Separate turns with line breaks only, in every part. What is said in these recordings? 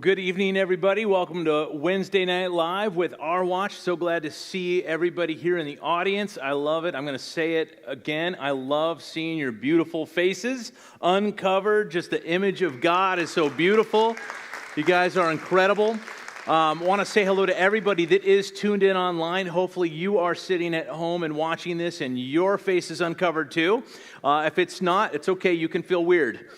Well, good evening, everybody. Welcome to Wednesday Night Live with Our Watch. So glad to see everybody here in the audience. I love it. I'm going to say it again. I love seeing your beautiful faces uncovered. Just the image of God is so beautiful. You guys are incredible. Want to say hello to everybody that is tuned in online. Hopefully you are sitting at home and watching this and your face is uncovered too. If it's not, it's okay. You can feel weird.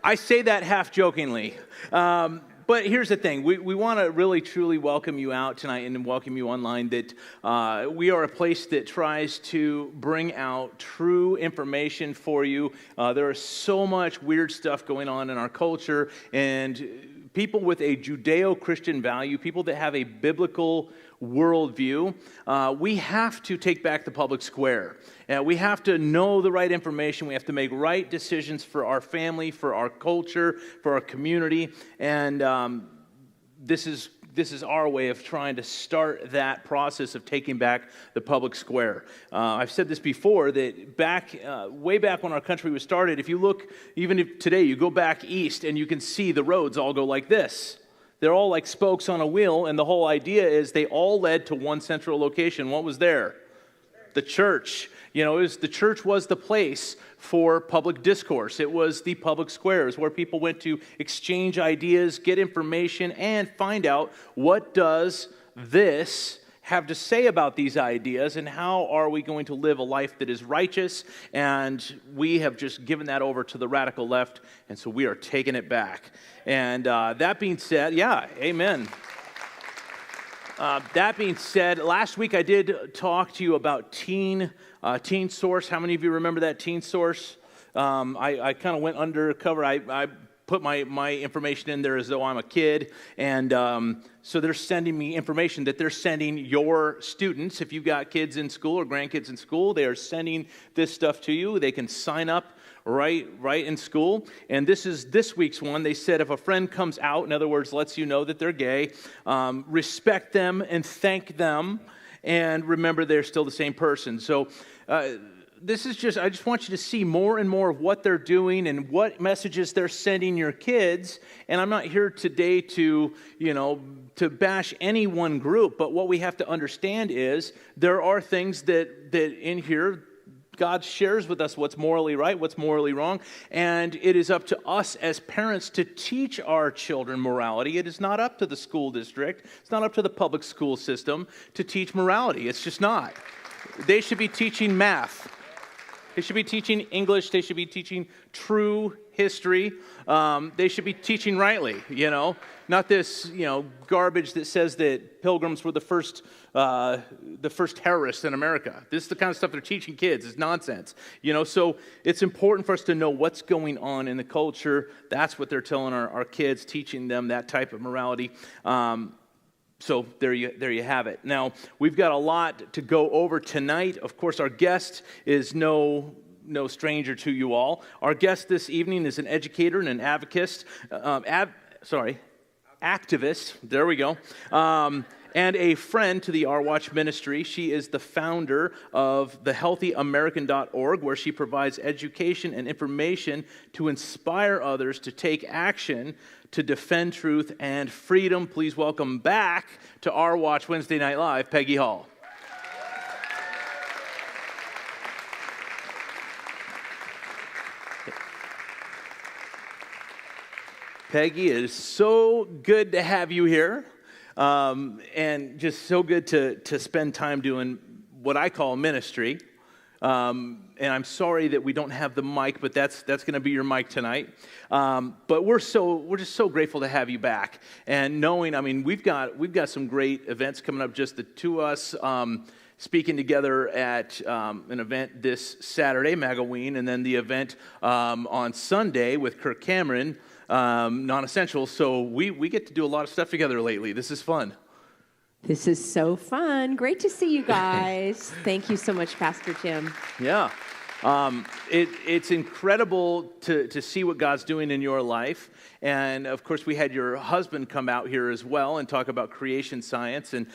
I say that half jokingly. But here's the thing. We want to really, truly welcome you out tonight and welcome you online. That we are a place that tries to bring out true information for you. There is so much weird stuff going on in our culture. And people with a Judeo-Christian value, people that have a biblical worldview, we have to take back the public square. We have to know the right information. We have to make right decisions for our family, for our culture, for our community. And this is our way of trying to start that process of taking back the public square. I've said this before, that way back when our country was started, if you look, even if today you go back east and you can see the roads all go like this. They're all like spokes on a wheel, and the whole idea is they all led to one central location. What was there? The church. The church was the place for public discourse. It was the public squares where people went to exchange ideas, get information, and find out what does this have to say about these ideas and how are we going to live a life that is righteous. And we have just given that over to the radical left, and so we are taking it back. And that being said, yeah, amen. That being said, last week I did talk to you about Teen Source. How many of you remember that Teen Source? I kind of went undercover. I put my information in there as though I'm a kid, and so they're sending me information that they're sending your students. If you've got kids in school or grandkids in school, they are sending this stuff to you. They can sign up right in school. And this is this week's one. They said if a friend comes out, in other words, lets you know that they're gay, respect them and thank them, and remember they're still the same person. So I just want you to see more and more of what they're doing and what messages they're sending your kids. And I'm not here today to bash any one group, but what we have to understand is there are things that in here God shares with us what's morally right, what's morally wrong, and it is up to us as parents to teach our children morality. It is not up to the school district. It's not up to the public school system to teach morality. It's just not. They should be teaching math. They should be teaching English. They should be teaching true history. They should be teaching rightly, not this, garbage that says that pilgrims were the first terrorists in America. This is the kind of stuff they're teaching kids. It's nonsense, So it's important for us to know what's going on in the culture. That's what they're telling our kids, teaching them that type of morality. So there you have it. Now, we've got a lot to go over tonight. Of course, our guest is no stranger to you all. Our guest this evening is an educator and an activist. There we go. And a friend to the Our Watch ministry. She is the founder of thehealthyamerican.org, where she provides education and information to inspire others to take action to defend truth and freedom. Please welcome back to Our Watch Wednesday Night Live, Peggy Hall. Peggy, it is so good to have you here. And just so good to spend time doing what I call ministry. And I'm sorry that we don't have the mic, but that's going to be your mic tonight. But we're just so grateful to have you back. And knowing, we've got some great events coming up. Just the two of us speaking together at an event this Saturday, Magaween, and then the event on Sunday with Kirk Cameron. Non-essential, so we get to do a lot of stuff together lately. This is fun.
This is so fun. Great to see you guys. Thank you so much, Pastor Tim.
Yeah. It's incredible to see what God's doing in your life. And, of course, we had your husband come out here as well and talk about creation science. And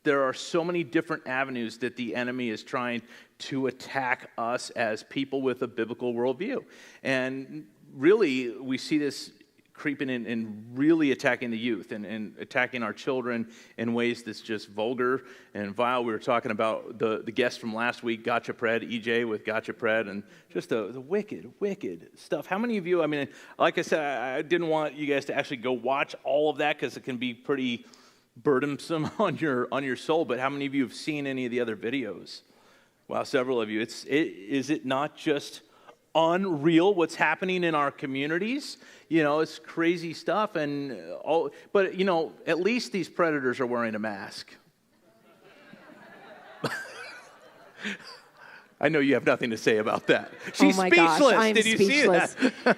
there are so many different avenues that the enemy is trying to attack us as people with a biblical worldview. And really, we see this creeping in and really attacking the youth and attacking our children in ways that's just vulgar and vile. We were talking about the guest from last week, Gotcha Pred, EJ with Gotcha Pred, and just the wicked, wicked stuff. How many of you, I mean, like I said, I didn't want you guys to actually go watch all of that because it can be pretty burdensome on your soul, but how many of you have seen any of the other videos? Wow, several of you. Is it not just unreal what's happening in our communities? You know, it's crazy stuff, but you know, at least these predators are wearing a mask. I know you have nothing to say about that. She's
oh my
speechless.
Gosh, I'm
Did you
speechless.
see that?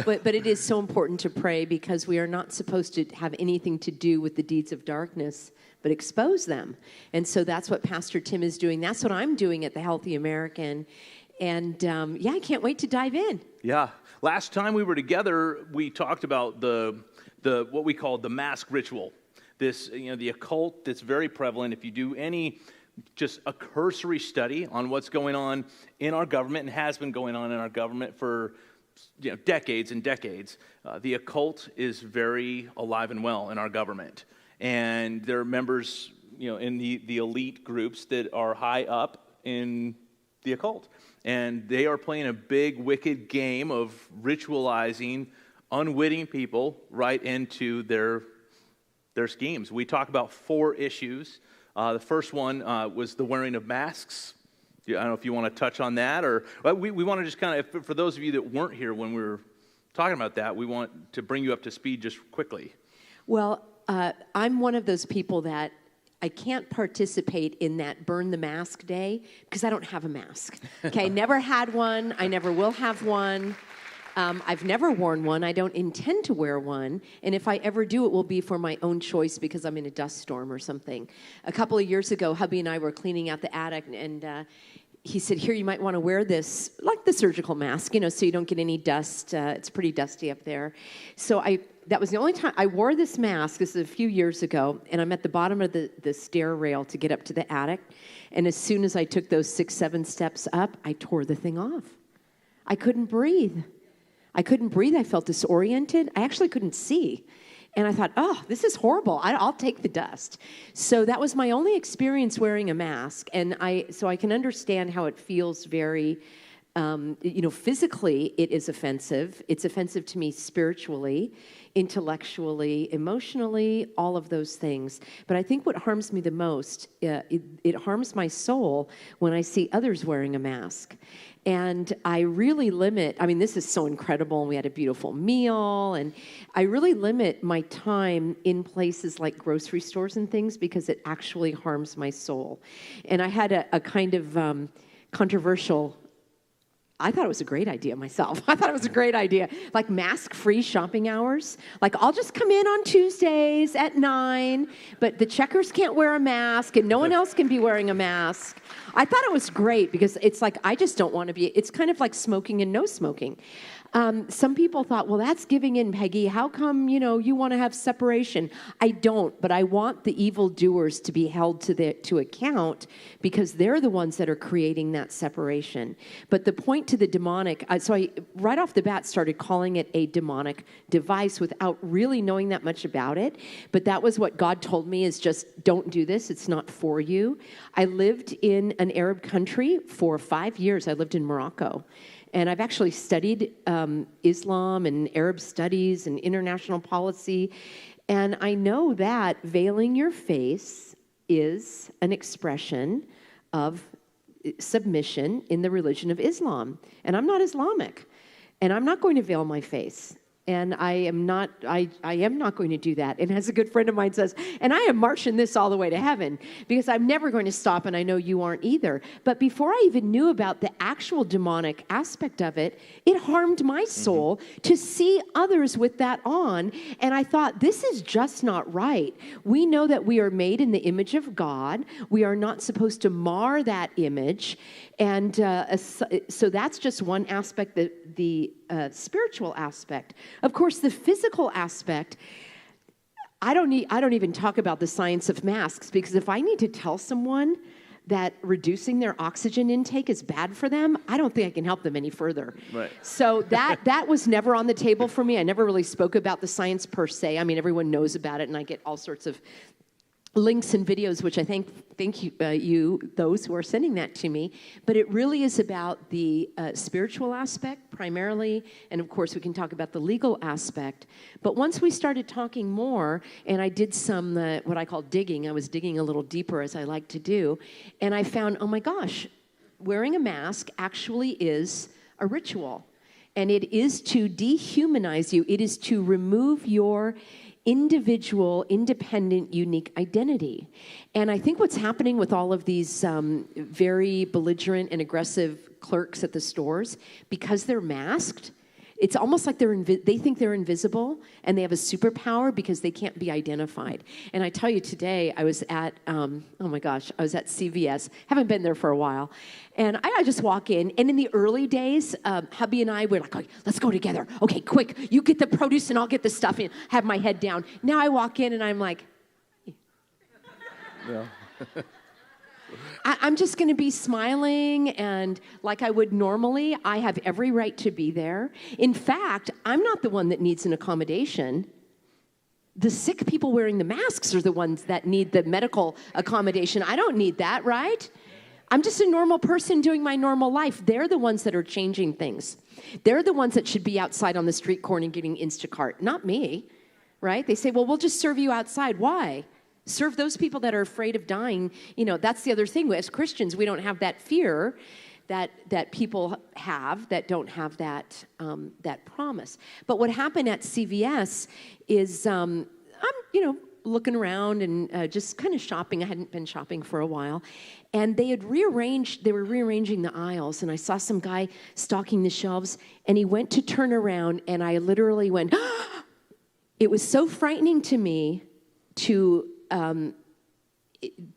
But it is so important to pray because we are not supposed to have anything to do with the deeds of darkness, but expose them. And so that's what Pastor Tim is doing. That's what I'm doing at the Healthy American. And I can't wait to dive in.
Yeah. Last time we were together, we talked about the what we call the mask ritual. This, the occult that's very prevalent. If you do any just a cursory study on what's going on in our government and has been going on in our government for decades and decades, the occult is very alive and well in our government. And there are members, in the elite groups that are high up in the occult. And they are playing a big, wicked game of ritualizing unwitting people right into their schemes. We talk about 4 issues. The first one was the wearing of masks. I don't know if you want to touch on that, or we want to just kind of, for those of you that weren't here when we were talking about that, we want to bring you up to speed just quickly.
Well, I'm one of those people that I can't participate in that burn the mask day because I don't have a mask. Okay, never had one. I never will have one. I've never worn one. I don't intend to wear one. And if I ever do, it will be for my own choice because I'm in a dust storm or something. A couple of years ago, hubby and I were cleaning out the attic, and he said, here, you might want to wear this, like the surgical mask, so you don't get any dust. It's pretty dusty up there. So that was the only time I wore this mask. This is a few years ago, and I'm at the bottom of the stair rail to get up to the attic. And as soon as I took those 6-7 steps up, I tore the thing off. I couldn't breathe. I felt disoriented. I actually couldn't see. And I thought, oh, this is horrible. I'll take the dust. So that was my only experience wearing a mask. And so I can understand how it feels very, physically it is offensive. It's offensive to me spiritually, intellectually, emotionally, all of those things. But I think what harms me the most, it harms my soul when I see others wearing a mask. And I really limit, this is so incredible, and we had a beautiful meal, and I really limit my time in places like grocery stores and things because it actually harms my soul. And I had a kind of controversial, I thought it was a great idea myself. I thought it was a great idea. Like mask-free shopping hours. Like I'll just come in on Tuesdays at 9, but the checkers can't wear a mask and no one else can be wearing a mask. I thought it was great because it's like, I just don't want to be, it's kind of like smoking and no smoking. Some people thought, well, that's giving in, Peggy. How come, you want to have separation? I don't, but I want the evildoers to be held to account because they're the ones that are creating that separation. But the point to the demonic, so I right off the bat started calling it a demonic device without really knowing that much about it. But that was what God told me is just don't do this. It's not for you. I lived in an Arab country for 5 years. I lived in Morocco. And I've actually studied Islam and Arab studies and international policy. And I know that veiling your face is an expression of submission in the religion of Islam. And I'm not Islamic. And I'm not going to veil my face. And I am not going to do that. And as a good friend of mine says, and I am marching this all the way to heaven because I'm never going to stop, and I know you aren't either. But before I even knew about the actual demonic aspect of it, it harmed my soul to see others with that on. And I thought, this is just not right. We know that we are made in the image of God. We are not supposed to mar that image. And so that's just one aspect, the spiritual aspect. Of course, the physical aspect, I don't even talk about the science of masks because if I need to tell someone that reducing their oxygen intake is bad for them, I don't think I can help them any further.
Right.
So that was never on the table for me. I never really spoke about the science per se. I mean, everyone knows about it, and I get all sorts of links and videos, which I thank you, those who are sending that to me. But it really is about the spiritual aspect primarily, and of course we can talk about the legal aspect. But once we started talking more, and I did some what I call digging, I was digging a little deeper as I like to do, and I found, oh my gosh, wearing a mask actually is a ritual. And it is to dehumanize you. It is to remove your individual, independent, unique identity. And I think what's happening with all of these very belligerent and aggressive clerks at the stores, because they're masked, it's almost like they think they're invisible and they have a superpower because they can't be identified. And I tell you, today I was at, I was at CVS. Haven't been there for a while. And I just walk in, and in the early days, hubby and I were like, let's go together. Okay, quick, you get the produce and I'll get the stuff and have my head down. Now I walk in and I'm like,
yeah.
I'm just going to be smiling, and like I would normally, I have every right to be there. In fact, I'm not the one that needs an accommodation. The sick people wearing the masks are the ones that need the medical accommodation. I don't need that, right? I'm just a normal person doing my normal life. They're the ones that are changing things. They're the ones that should be outside on the street corner getting Instacart, not me, right? They say, well, we'll just serve you outside. Why? Serve those people that are afraid of dying. You know, that's the other thing. As Christians, we don't have that fear that people have that don't have that promise. But what happened at CVS is I'm looking around and just kind of shopping. I hadn't been shopping for a while. And they were rearranging the aisles, and I saw some guy stocking the shelves, and he went to turn around, and I literally went, it was so frightening to me to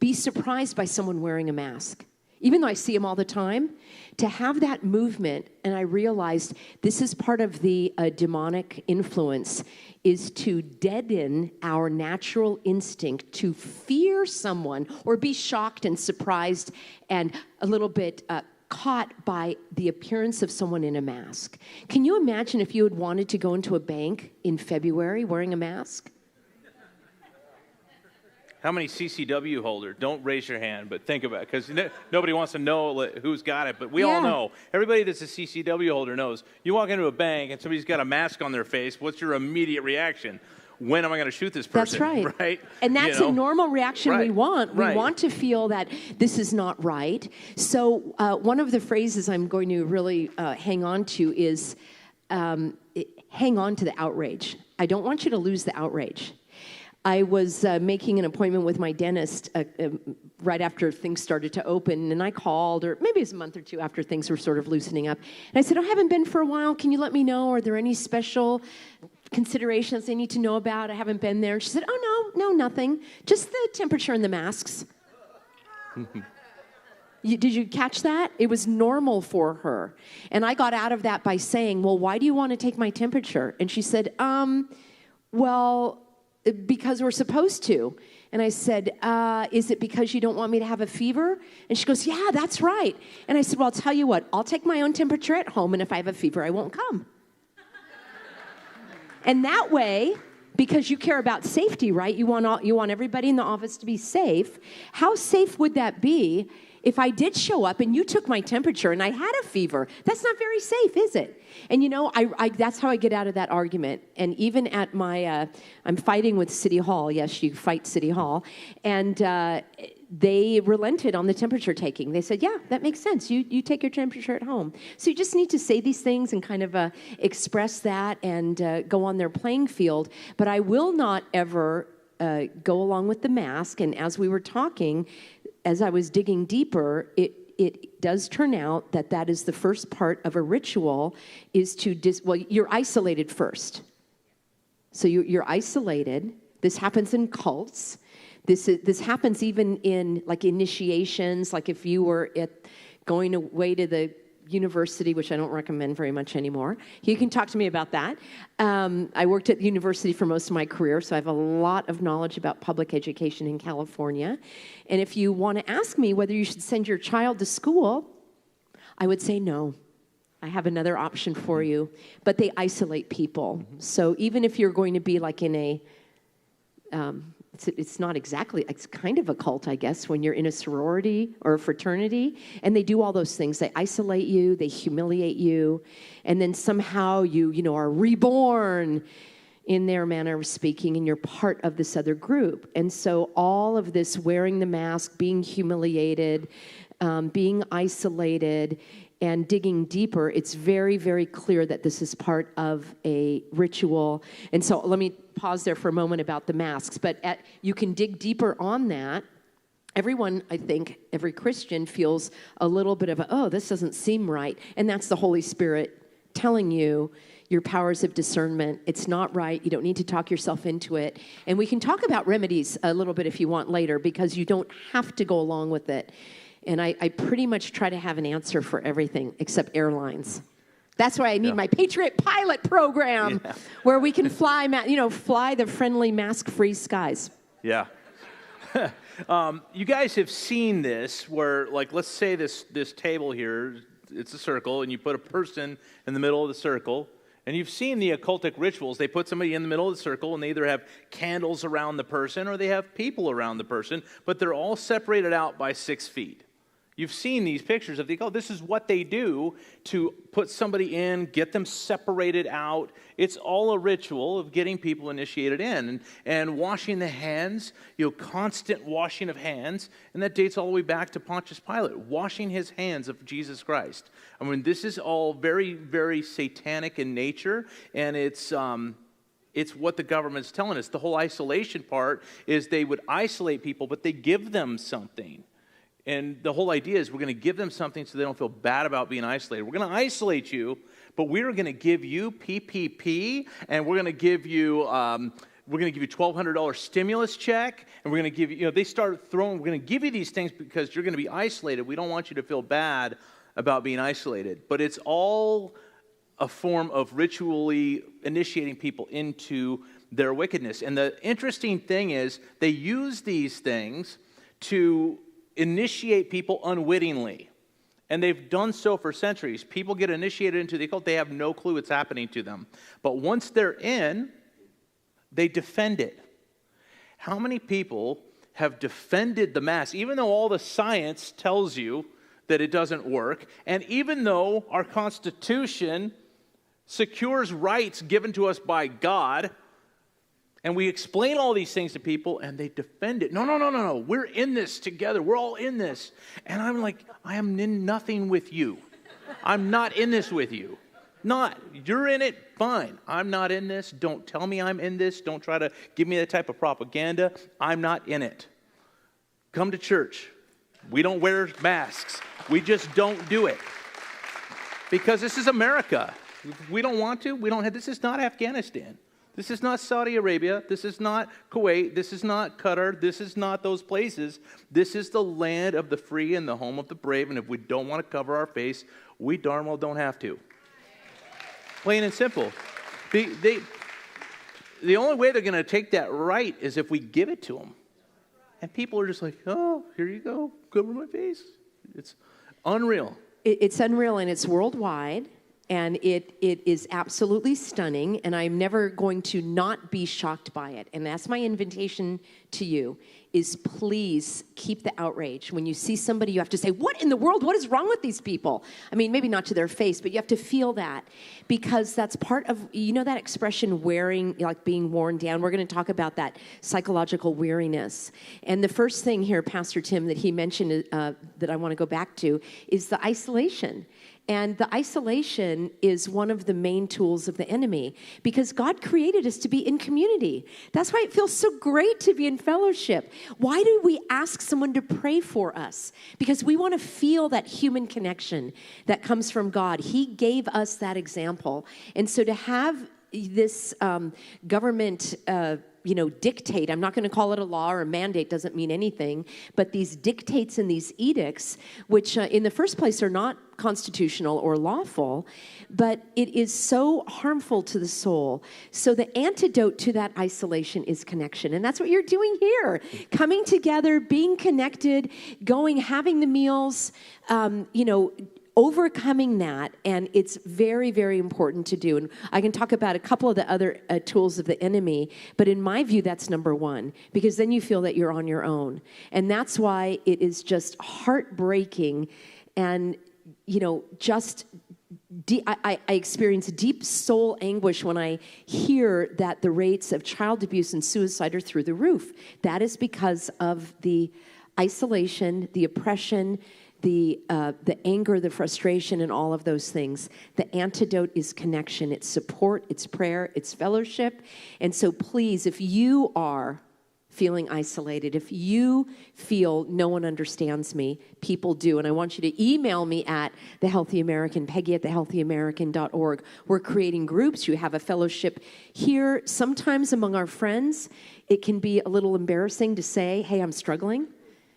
be surprised by someone wearing a mask. Even though I see them all the time, to have that movement, and I realized this is part of the demonic influence, is to deaden our natural instinct to fear someone or be shocked and surprised and a little bit caught by the appearance of someone in a mask. Can you imagine if you had wanted to go into a bank in February wearing a mask?
How many CCW holders? Don't raise your hand, but think about it, because nobody wants to know who's got it, but we all know. Everybody that's a CCW holder knows. You walk into a bank and somebody's got a mask on their face, what's your immediate reaction? When am I going to shoot this person?
That's right.
Right?
And that's a normal reaction we want. We
Right.
want to feel that this is not right. So one of the phrases I'm going to really hang on to is hang on to the outrage. I don't want you to lose the outrage. I was making an appointment with my dentist right after things started to open, and I called, or maybe it was a month or two after things were sort of loosening up. And I said, I haven't been for a while. Can you let me know? Are there any special considerations they need to know about? I haven't been there. And she said, oh, no, nothing. Just the temperature and the masks. Did you catch that? It was normal for her. And I got out of that by saying, well, why do you want to take my temperature? And she said, well, because we're supposed to. And I said, is it because you don't want me to have a fever? And she goes, yeah, that's right. And I said, well, I'll tell you what, I'll take my own temperature at home, and if I have a fever, I won't come. And that way, because you care about safety, right? You want everybody in the office to be safe. How safe would that be if I did show up and you took my temperature and I had a fever? That's not very safe, is it? And you know, that's how I get out of that argument. And even at my, I'm fighting with City Hall. Yes, you fight City Hall. And they relented on the temperature taking. They said, yeah, that makes sense. You take your temperature at home. So you just need to say these things and kind of express that and go on their playing field. But I will not ever go along with the mask. And as we were talking, as I was digging deeper, it does turn out that is the first part of a ritual, is to, you're isolated first. So you're isolated. This happens in cults. This happens even in like initiations, like if you were going away to the university, which I don't recommend very much anymore. You can talk to me about that. I worked at the university for most of my career, so I have a lot of knowledge about public education in California. And if you want to ask me whether you should send your child to school, I would say no. I have another option for you. But they isolate people. So even if you're going to be like in a... It's not exactly, it's kind of a cult, I guess, when you're in a sorority or a fraternity, and they do all those things. They isolate you, they humiliate you, and then somehow you are reborn in their manner of speaking, and you're part of this other group. And so all of this wearing the mask, being humiliated, being isolated, and digging deeper, it's very, very clear that this is part of a ritual. And so let me pause there for a moment about the masks. But you can dig deeper on that. Everyone, I think, every Christian feels a little bit of, oh, this doesn't seem right. And that's the Holy Spirit telling you your powers of discernment. It's not right. You don't need to talk yourself into it. And we can talk about remedies a little bit if you want later, because you don't have to go along with it. And I pretty much try to have an answer for everything except airlines. That's why I need my Patriot Pilot program, where we can fly the friendly mask-free skies.
Yeah. You guys have seen this where, like, let's say this table here, it's a circle, and you put a person in the middle of the circle. And you've seen the occultic rituals. They put somebody in the middle of the circle, and they either have candles around the person or they have people around the person, but they're all separated out by 6 feet. You've seen these pictures of this is what they do to put somebody in, get them separated out. It's all a ritual of getting people initiated in. And washing the hands, constant washing of hands, and that dates all the way back to Pontius Pilate, washing his hands of Jesus Christ. I mean, this is all very, very satanic in nature, and it's what the government's telling us. The whole isolation part is they would isolate people, but they give them something. And the whole idea is we're going to give them something so they don't feel bad about being isolated. We're going to isolate you, but we're going to give you PPP, and we're going to give you $1,200 stimulus check, and we're going to give you, we're going to give you these things because you're going to be isolated. We don't want you to feel bad about being isolated. But it's all a form of ritually initiating people into their wickedness. And the interesting thing is they use these things to initiate people unwittingly. And they've done so for centuries. People get initiated into the occult, they have no clue what's happening to them. But once they're in, they defend it. How many people have defended the mask, even though all the science tells you that it doesn't work, and even though our Constitution secures rights given to us by God, and we explain all these things to people, and they defend it. No. We're in this together. We're all in this. And I'm like, I am in nothing with you. I'm not in this with you. Not. You're in it, fine. I'm not in this. Don't tell me I'm in this. Don't try to give me that type of propaganda. I'm not in it. Come to church. We don't wear masks. We just don't do it. Because this is America. If we don't want to. We don't have. This is not Afghanistan. This is not Saudi Arabia. This is not Kuwait. This is not Qatar. This is not those places. This is the land of the free and the home of the brave. And if we don't want to cover our face, we darn well don't have to. Plain and simple. The only way they're going to take that right is if we give it to them. And people are just like, oh, here you go. Cover my face. It's unreal.
It's unreal, and it's worldwide. And it is absolutely stunning, and I'm never going to not be shocked by it. And that's my invitation to you, is please keep the outrage. When you see somebody, you have to say, what in the world? What is wrong with these people? I mean, maybe not to their face, but you have to feel that, because that's part of, that expression wearing, like being worn down. We're going to talk about that psychological weariness. And the first thing here, Pastor Tim, that he mentioned that I want to go back to is the isolation. And the isolation is one of the main tools of the enemy, because God created us to be in community. That's why it feels so great to be in fellowship. Why do we ask someone to pray for us? Because we want to feel that human connection that comes from God. He gave us that example. And so to have this government dictate. I'm not going to call it a law or a mandate, doesn't mean anything, but these dictates and these edicts, which in the first place are not constitutional or lawful, but it is so harmful to the soul. So the antidote to that isolation is connection. And that's what you're doing here. Coming together, being connected, having the meals, overcoming that, and it's very, very important to do. And I can talk about a couple of the other tools of the enemy, but in my view, that's number one, because then you feel that you're on your own. And that's why it is just heartbreaking and, I experience deep soul anguish when I hear that the rates of child abuse and suicide are through the roof. That is because of the isolation, the oppression, the anger, the frustration, and all of those things. The antidote is connection. It's support, it's prayer, it's fellowship. And so please, if you are feeling isolated, if you feel no one understands me, people do. And I want you to email me at The Healthy American, Peggy at thehealthyamerican.org. We're creating groups. You have a fellowship here. Sometimes among our friends, it can be a little embarrassing to say, hey, I'm struggling,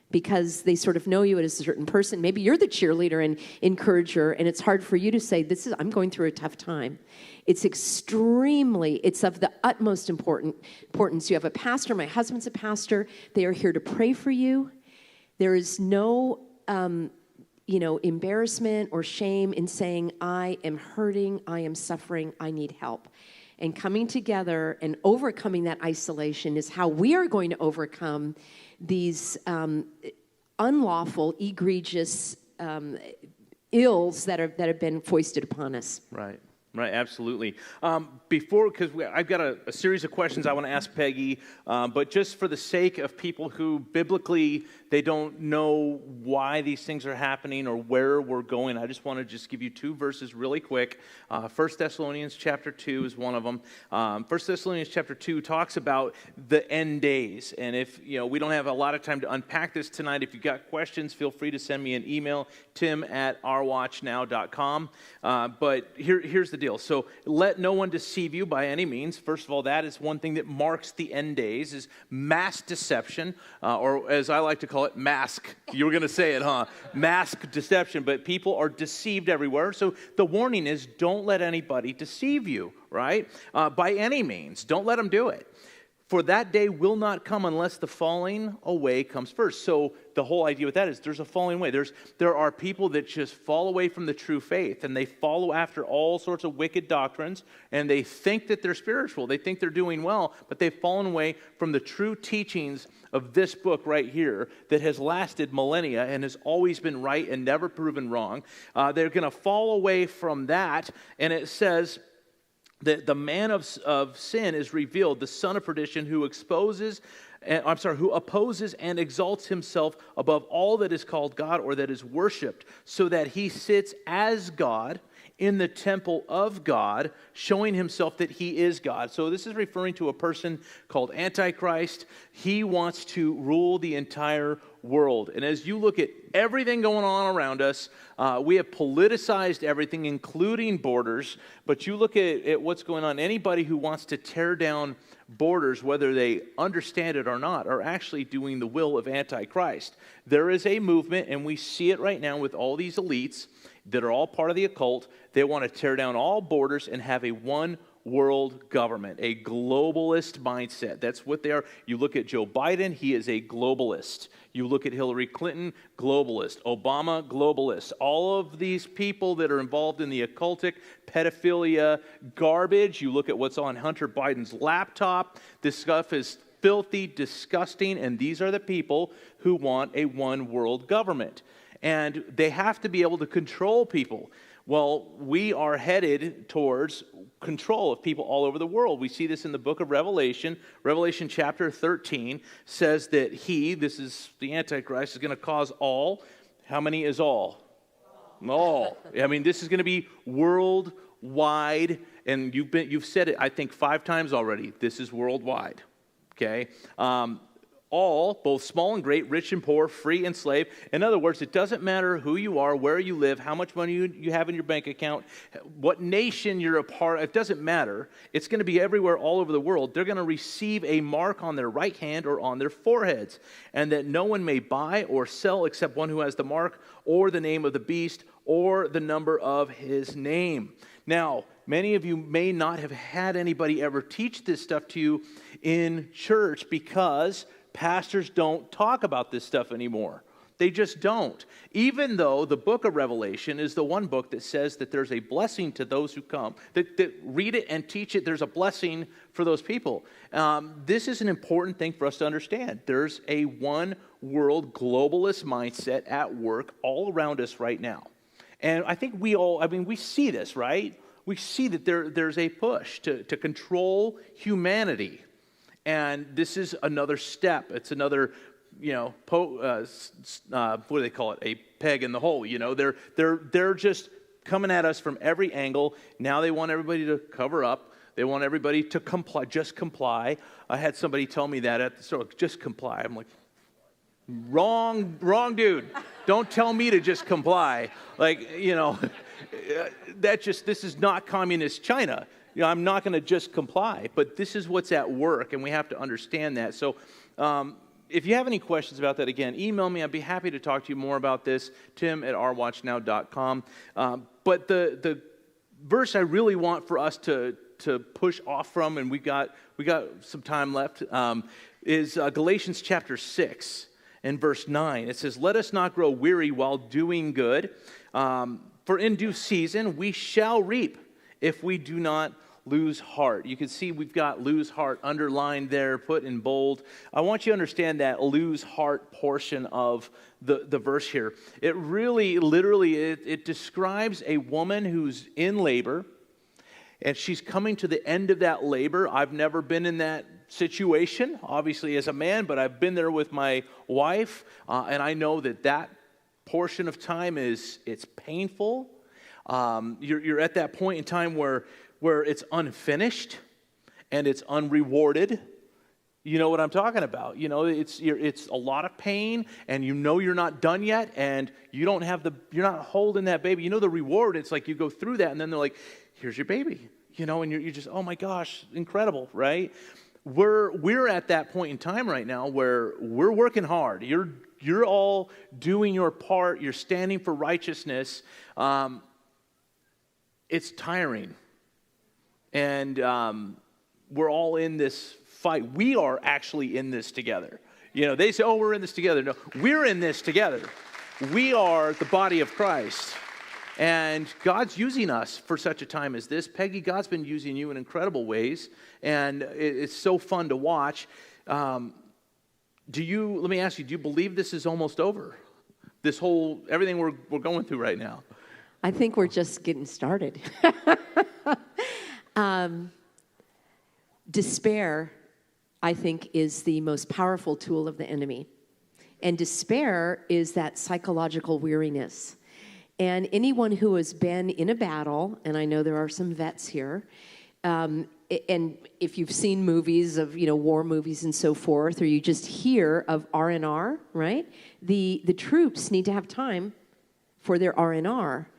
because they sort of know you as a certain person. Maybe you're the cheerleader and encourager, and it's hard for you to say, I'm going through a tough time. It's of the utmost importance. You have a pastor. My husband's a pastor. They are here to pray for you. There is no, embarrassment or shame in saying, I am hurting, I am suffering, I need help. And coming together and overcoming that isolation is how we are going to overcome these unlawful, egregious ills that have been foisted upon us.
Right, absolutely. Because I've got a series of questions I want to ask Peggy, but just for the sake of people who biblically, they don't know why these things are happening or where we're going, I just want to just give you two verses really quick. 1 Thessalonians chapter 2 is one of them. 1 Thessalonians chapter 2 talks about the end days. And if we don't have a lot of time to unpack this tonight, if you've got questions, feel free to send me an email, tim@ourwatchnow.com. But here's the deal. So let no one deceive you by any means. First of all, that is one thing that marks the end days, is mass deception, or as I like to call it, mask. You were going to say it, huh? Mask deception, but people are deceived everywhere. So the warning is, don't let anybody deceive you, right? By any means. Don't let them do it. For that day will not come unless the falling away comes first. So the whole idea with that is there's a falling away. There are people that just fall away from the true faith, and they follow after all sorts of wicked doctrines, and they think that they're spiritual. They think they're doing well, but they've fallen away from the true teachings of this book right here that has lasted millennia and has always been right and never proven wrong. They're going to fall away from that, and it says that the man of sin is revealed, the son of perdition, who opposes and exalts himself above all that is called God or that is worshipped, so that he sits as God in the temple of God, showing himself that he is God. So this is referring to a person called Antichrist. He wants to rule the entire world. And as you look at everything going on around us, we have politicized everything, including borders. But you look at what's going on. Anybody who wants to tear down borders, whether they understand it or not, are actually doing the will of Antichrist. There is a movement, and we see it right now with all these elites that are all part of the occult. They want to tear down all borders and have a one world government, a globalist mindset. That's what they are. You look at Joe Biden, he is a globalist. You look at Hillary Clinton, globalist. Obama, globalist. All of these people that are involved in the occultic pedophilia garbage. You look at what's on Hunter Biden's laptop. This stuff is filthy, disgusting, and these are the people who want a one world government. And they have to be able to control people. Well, we are headed towards control of people all over the world. We see this in the book of Revelation. Revelation chapter 13 says that this is the Antichrist, is going to cause all. How many is all? All. I mean, this is going to be worldwide, and you've said it, I think, 5 times already. This is worldwide. Okay? All, both small and great, rich and poor, free and slave. In other words, it doesn't matter who you are, where you live, how much money you have in your bank account, what nation you're a part of. It doesn't matter. It's going to be everywhere, all over the world. They're going to receive a mark on their right hand or on their foreheads, and that no one may buy or sell except one who has the mark or the name of the beast or the number of his name. Now, many of you may not have had anybody ever teach this stuff to you in church because pastors don't talk about this stuff anymore. They just don't. Even though the book of Revelation is the one book that says that there's a blessing to those who come, that read it and teach it, there's a blessing for those people. This is an important thing for us to understand. There's a one world globalist mindset at work all around us right now. And I think we see this, right? We see that there's a push to control humanity. And this is another step. It's another, what do they call it? A peg in the hole. They're just coming at us from every angle. Now they want everybody to cover up. They want everybody to comply, just comply. I had somebody tell me that at the store, just comply. I'm like, wrong dude. Don't tell me to just comply. This is not communist China. I'm not going to just comply, but this is what's at work, and we have to understand that. So if you have any questions about that, again, email me. I'd be happy to talk to you more about this, tim@ourwatchnow.com. But the verse I really want for us to push off from, and we got some time left, is Galatians chapter 6 and verse 9. It says, "Let us not grow weary while doing good, for in due season we shall reap if we do not lose heart." You can see we've got lose heart underlined there, put in bold. I want you to understand that lose heart portion of the verse here. It really, literally, it describes a woman who's in labor, and she's coming to the end of that labor. I've never been in that situation, obviously, as a man, but I've been there with my wife, and I know that portion of time it's painful. You're at that point in time where it's unfinished and it's unrewarded. You know what I'm talking about. It's a lot of pain, and you're not done yet, and you're not holding that baby. The reward, it's like you go through that, and then they're like, here's your baby. And you're just, oh my gosh, incredible, right? We're at that point in time right now where we're working hard. You're all doing your part. You're standing for righteousness. It's tiring. And we're all in this fight. We are actually in this together. They say, oh, we're in this together. No, we're in this together. We are the body of Christ. And God's using us for such a time as this. Peggy, God's been using you in incredible ways. And it's so fun to watch. Let me ask you, do you believe this is almost over? Everything we're going through right now?
I think we're just getting started. Despair, I think, is the most powerful tool of the enemy. And despair is that psychological weariness. And anyone who has been in a battle, and I know there are some vets here, and if you've seen movies of, war movies and so forth, or you just hear of R&R, right? The troops need to have time for their R&R.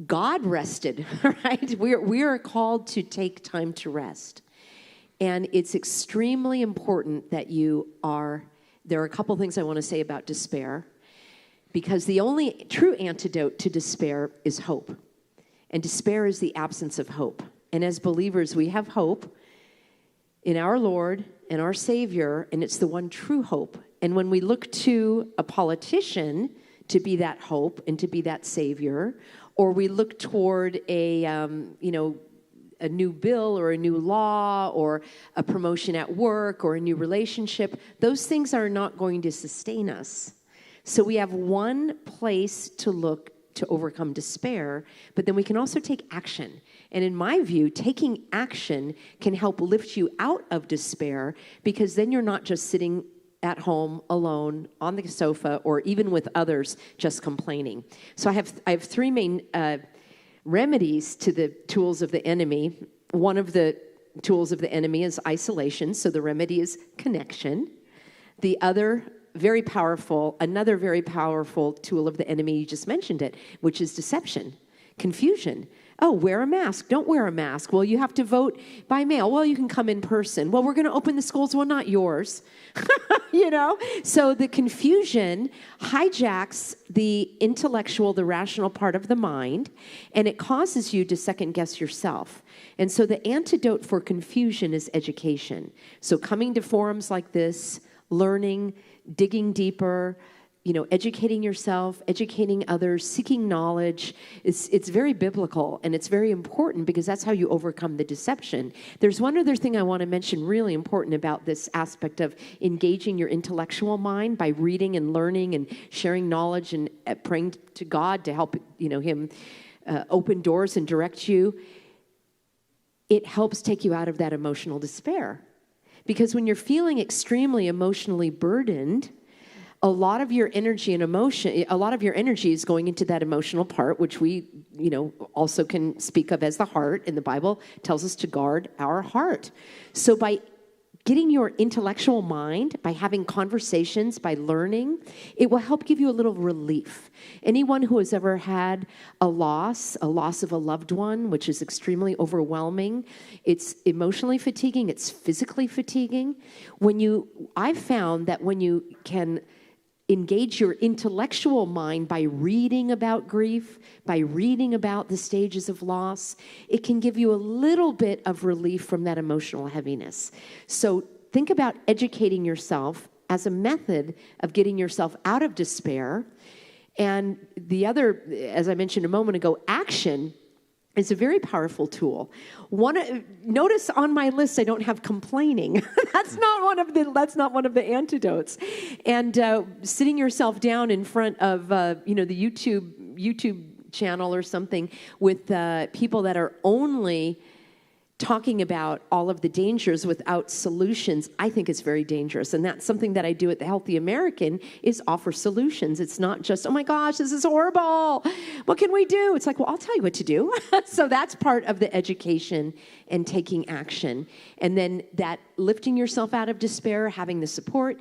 God rested, right? We are called to take time to rest. And it's extremely important that there are a couple things I want to say about despair, because the only true antidote to despair is hope. And despair is the absence of hope. And as believers, we have hope in our Lord and our Savior, and it's the one true hope. And when we look to a politician to be that hope and to be that Savior, or we look toward a new bill or a new law or a promotion at work or a new relationship, those things are not going to sustain us. So we have one place to look to overcome despair, but then we can also take action. And in my view, taking action can help lift you out of despair, because then you're not just sitting at home alone on the sofa or even with others just complaining. So I have three main remedies to the tools of the enemy. One of the tools of the enemy is isolation. So the remedy is connection. The other another very powerful tool of the enemy, you just mentioned it, which is deception, confusion. Oh, wear a mask. Don't wear a mask. Well, you have to vote by mail. Well, you can come in person. Well, we're going to open the schools. Well, not yours. So the confusion hijacks the intellectual, the rational part of the mind, and it causes you to second guess yourself. And so the antidote for confusion is education. So coming to forums like this, learning, digging deeper, educating yourself, educating others, seeking knowledge. It's very biblical, and it's very important because that's how you overcome the deception. There's one other thing I want to mention really important about this aspect of engaging your intellectual mind by reading and learning and sharing knowledge and praying to God to help him open doors and direct you. It helps take you out of that emotional despair. Because when you're feeling extremely emotionally burdened, a lot of your energy is going into that emotional part, which we, also can speak of as the heart, and the Bible tells us to guard our heart. So by getting your intellectual mind, by having conversations, by learning, it will help give you a little relief. Anyone who has ever had a loss of a loved one, which is extremely overwhelming, it's emotionally fatiguing, it's physically fatiguing. I've found that when you can engage your intellectual mind by reading about grief, by reading about the stages of loss, it can give you a little bit of relief from that emotional heaviness. So think about educating yourself as a method of getting yourself out of despair. And the other, as I mentioned a moment ago, action is a very powerful tool. Notice on my list I don't have complaining. That's not one of the antidotes. And sitting yourself down in front of the YouTube channel or something with people that are only talking about all of the dangers without solutions, I think is very dangerous. And that's something that I do at the Healthy American, is offer solutions. It's not just, oh my gosh, this is horrible. What can we do? It's like, well, I'll tell you what to do. So that's part of the education and taking action. And then that lifting yourself out of despair, having the support.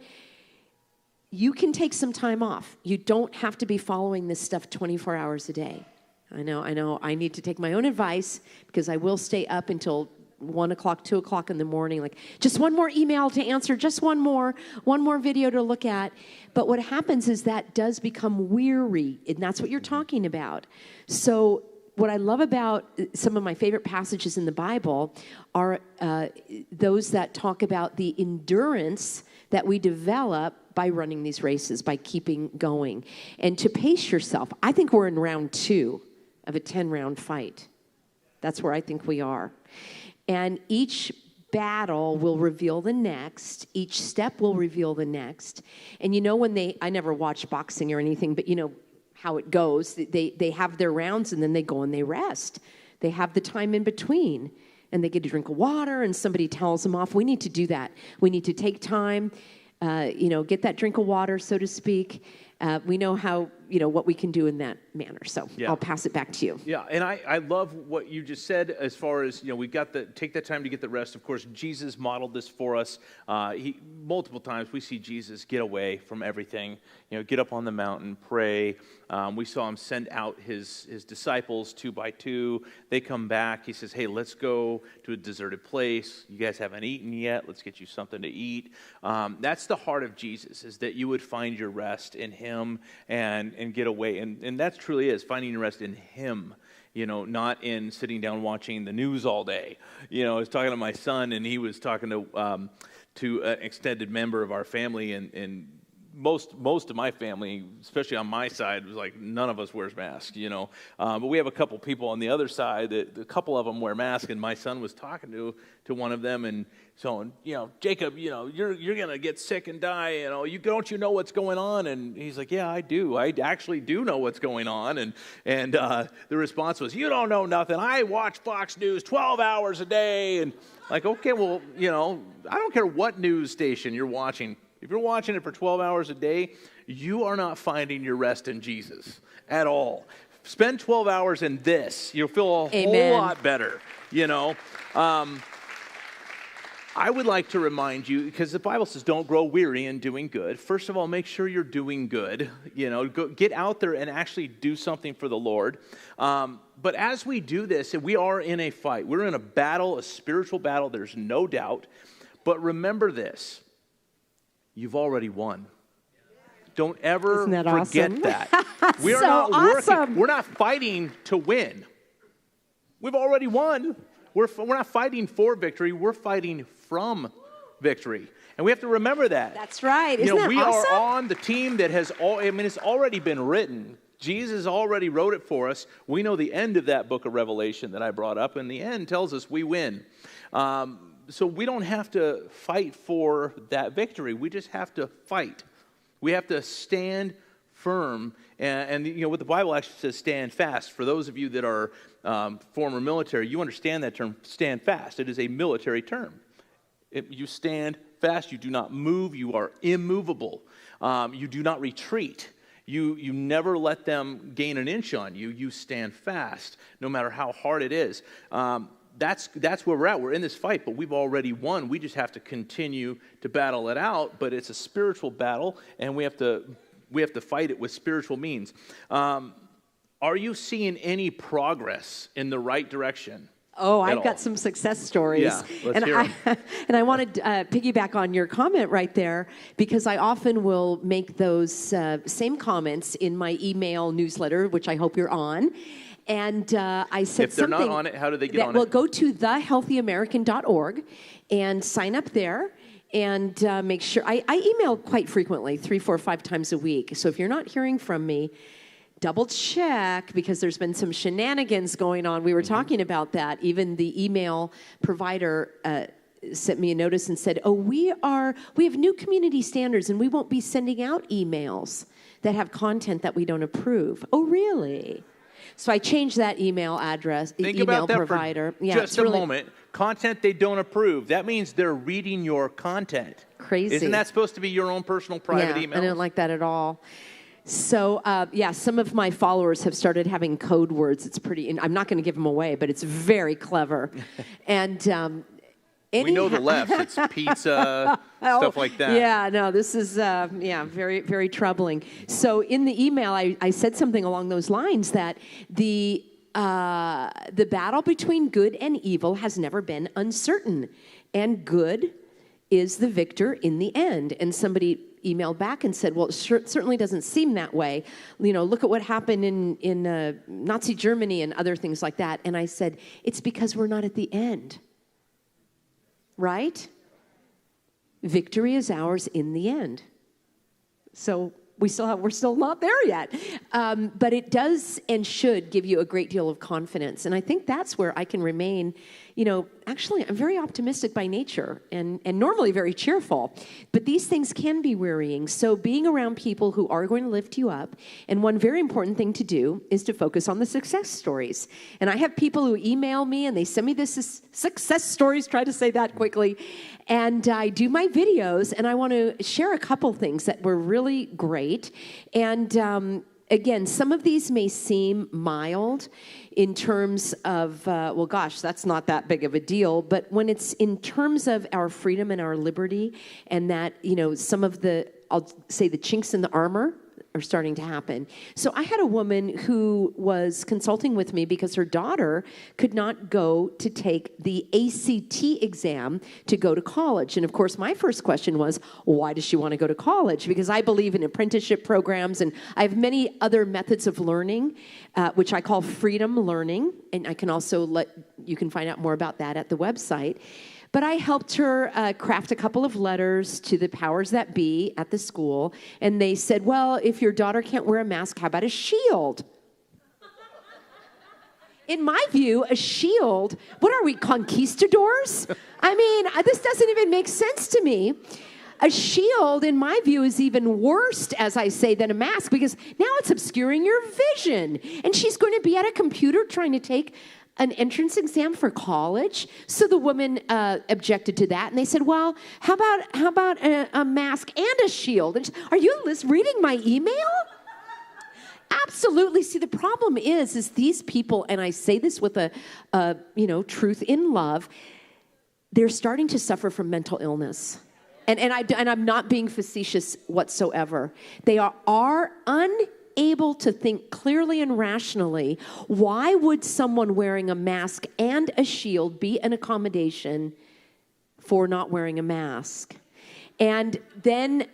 You can take some time off. You don't have to be following this stuff 24 hours a day. I know. I need to take my own advice because I will stay up until 1 o'clock, 2 o'clock in the morning, like just one more email to answer, just one more video to look at. But what happens is that does become weary, and that's what you're talking about. So what I love about some of my favorite passages in the Bible are those that talk about the endurance that we develop by running these races, by keeping going. And to pace yourself, I think we're in round 2 of a 10-round fight. That's where I think we are. And each battle will reveal the next. Each step will reveal the next. And I never watch boxing or anything, but how it goes. They have their rounds and then they go and they rest. They have the time in between and they get a drink of water and somebody tells them off. We need to do that. We need to take time, get that drink of water, so to speak. We know how, what we can do in that manner. So yeah. I'll pass it back to you.
Yeah, and I love what you just said as far as, we got take that time to get the rest. Of course, Jesus modeled this for us. Multiple times we see Jesus get away from everything, get up on the mountain, pray. We saw him send out his disciples 2 by 2. They come back. He says, hey, let's go to a deserted place. You guys haven't eaten yet. Let's get you something to eat. That's the heart of Jesus, is that you would find your rest in him and get away. And that truly is finding your rest in him, not in sitting down watching the news all day. I was talking to my son, and he was talking to an extended member of our family, and most of my family, especially on my side, was like, none of us wears masks, But we have a couple people on the other side that a couple of them wear masks, and my son was talking to one of them and so, Jacob, you're going to get sick and die, don't you know what's going on? And he's like, yeah, I do. I actually do know what's going on. And the response was, you don't know nothing. I watch Fox News 12 hours a day. And like, okay, well, I don't care what news station you're watching. If you're watching it for 12 hours a day, you are not finding your rest in Jesus at all. Spend 12 hours in this. You'll feel a whole lot better, I would like to remind you, because the Bible says don't grow weary in doing good. First of all, make sure you're doing good. Get out there and actually do something for the Lord. But as we do this, we are in a fight. We're in a battle, a spiritual battle. There's no doubt. But remember this. You've already won. Don't ever forget
awesome?
that. We are
so
not working.
Awesome.
We're not fighting to win. We've already won. We're not fighting for victory. We're fighting from victory. And we have to remember that.
That's right. Isn't that
we
awesome?
are on the team that has it's already been written. Jesus already wrote it for us. We know the end of that book of Revelation that I brought up, and the end tells us we win. So we don't have to fight for that victory. We just have to fight. We have to stand firm. And what the Bible actually says, stand fast. For those of you that are former military, you understand that term, stand fast. It is a military term. You stand fast. You do not move. You are immovable. You do not retreat. You never let them gain an inch on you. You stand fast, no matter how hard it is. That's where we're at. We're in this fight, but we've already won. We just have to continue to battle it out. But it's a spiritual battle, and we have to fight it with spiritual means. Are you seeing any progress in the right direction?
Oh, I've got some success stories.
Yeah, let's hear 'em.
And I want to piggyback on your comment right there, because I often will make those same comments in my email newsletter, which I hope you're on. And I said
if they're
something.
not on it, how do they get on
well,
it?
go to thehealthyamerican.org and sign up there. And make sure, I email quite frequently, 3, 4, 5 times a week. So if you're not hearing from me, double check, because there's been some shenanigans going on. We were talking about that. Even the email provider sent me a notice and said, we have new community standards and we won't be sending out emails that have content that we don't approve. Oh, really? So I changed that email address,
Think
email
about that
provider.
For just a moment. Content they don't approve. That means they're reading your content.
Crazy.
Isn't that supposed to be your own personal private email?
I don't like that at all. So, some of my followers have started having code words. It's pretty, I'm not going to give them away, but it's very clever. And
we know the left. It's pizza, stuff like that.
Yeah, no, this is, very, very troubling. So in the email, I said something along those lines that the battle between good and evil has never been uncertain, and good is the victor in the end. And somebody emailed back and said, well, it certainly doesn't seem that way. Look at what happened in Nazi Germany and other things like that. And I said, it's because we're not at the end. Right? Victory is ours in the end. So we're still not there yet. But it does and should give you a great deal of confidence. And I think that's where I can remain, actually I'm very optimistic by nature and normally very cheerful. But these things can be wearying. So being around people who are going to lift you up, and one very important thing to do is to focus on the success stories. And I have people who email me and they send me this success stories, try to say that quickly. And I do my videos, and I want to share a couple things that were really great. And again, some of these may seem mild in terms of, that's not that big of a deal. But when it's in terms of our freedom and our liberty, and that, some of I'll say the chinks in the armor are starting to happen. So I had a woman who was consulting with me because her daughter could not go to take the ACT exam to go to college. And of course, my first question was, why does she want to go to college? Because I believe in apprenticeship programs, and I have many other methods of learning, which I call freedom learning. And I can also you can find out more about that at the website. But I helped her craft a couple of letters to the powers that be at the school. And they said, well, if your daughter can't wear a mask, how about a shield? In my view, a shield, what are we, conquistadors? I mean, this doesn't even make sense to me. A shield, in my view, is even worse, as I say, than a mask, because now it's obscuring your vision. And she's going to be at a computer trying to take an entrance exam for college. So the woman objected to that, and they said, well, how about a mask and a shield? And are you reading my email? Absolutely. See, the problem is these people, and I say this with a truth in love, they're starting to suffer from mental illness. And I'm not being facetious whatsoever. They are unable to think clearly and rationally. Why would someone wearing a mask and a shield be an accommodation for not wearing a mask? And then,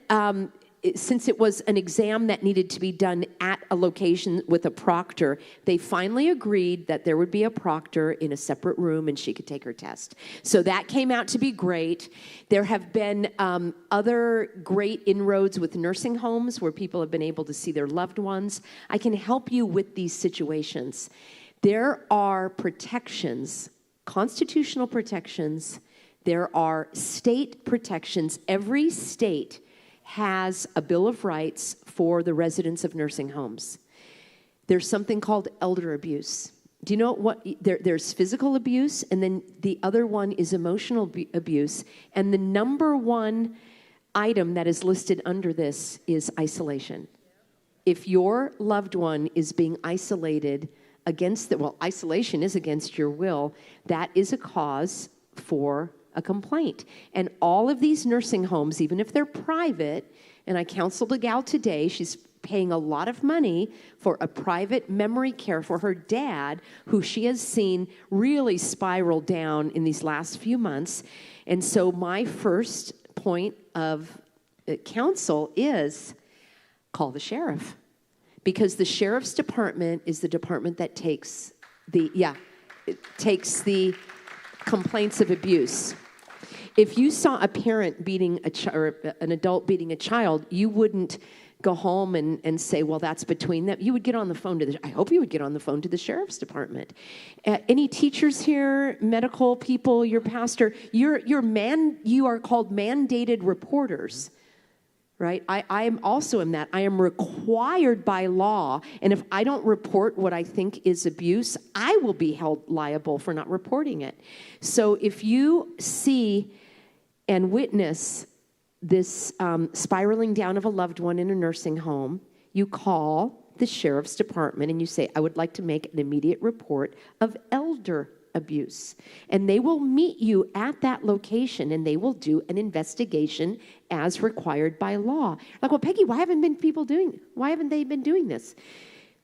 since it was an exam that needed to be done at a location with a proctor, they finally agreed that there would be a proctor in a separate room and she could take her test. So that came out to be great. There have been other great inroads with nursing homes where people have been able to see their loved ones. I can help you with these situations. There are protections, constitutional protections. There are state protections. Every state has a Bill of Rights for the residents of nursing homes. There's something called elder abuse. Do you know what? There's physical abuse, and then the other one is emotional abuse. And the number one item that is listed under this is isolation. If your loved one is being isolated isolation is against your will, that is a cause for a complaint. And all of these nursing homes, even if they're private, and I counseled a gal today, she's paying a lot of money for a private memory care for her dad, who she has seen really spiral down in these last few months. And so my first point of counsel is call the sheriff, because the sheriff's department is the department that takes the complaints of abuse. If you saw a parent beating or an adult beating a child, you wouldn't go home and say, well, that's between them. You would get on the phone I hope you would get on the phone to the sheriff's department. Any teachers here, medical people, your pastor, you are called mandated reporters, right? I am also in that. I am required by law, and if I don't report what I think is abuse, I will be held liable for not reporting it. So if you see and witness this spiraling down of a loved one in a nursing home, you call the sheriff's department and you say, I would like to make an immediate report of elder abuse. And they will meet you at that location and they will do an investigation as required by law. Like, well, Peggy, why haven't they been doing this?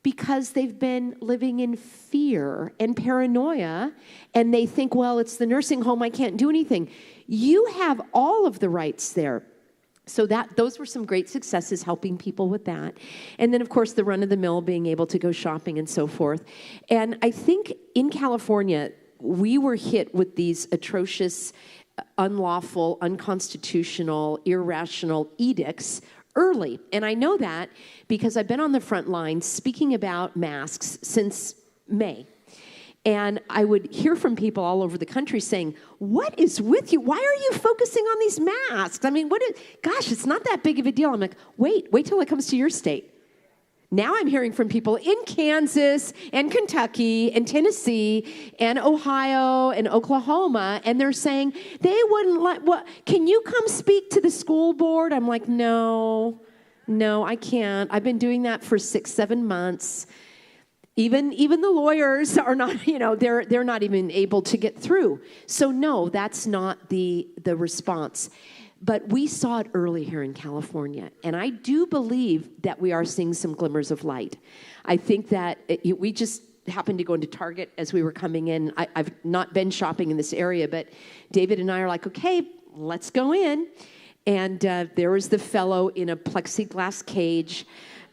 Because they've been living in fear and paranoia, and they think, well, it's the nursing home, I can't do anything. You have all of the rights there. So those were some great successes helping people with that. And then, of course, the run-of-the-mill, being able to go shopping and so forth. And I think in California, we were hit with these atrocious, unlawful, unconstitutional, irrational edicts early. And I know that because I've been on the front line speaking about masks since May. And I would hear from people all over the country saying, what is with you? Why are you focusing on these masks? I mean, gosh, it's not that big of a deal. I'm like, wait till it comes to your state. Now I'm hearing from people in Kansas and Kentucky and Tennessee and Ohio and Oklahoma, and they're saying they wouldn't let, can you come speak to the school board? I'm like, no, I can't. I've been doing that for 6-7 months. Even the lawyers are not, they're not even able to get through. So no, that's not the response. But we saw it early here in California, and I do believe that we are seeing some glimmers of light. I think that we just happened to go into Target as we were coming in. I've not been shopping in this area, but David and I are like, okay, let's go in. And there was the fellow in a plexiglass cage.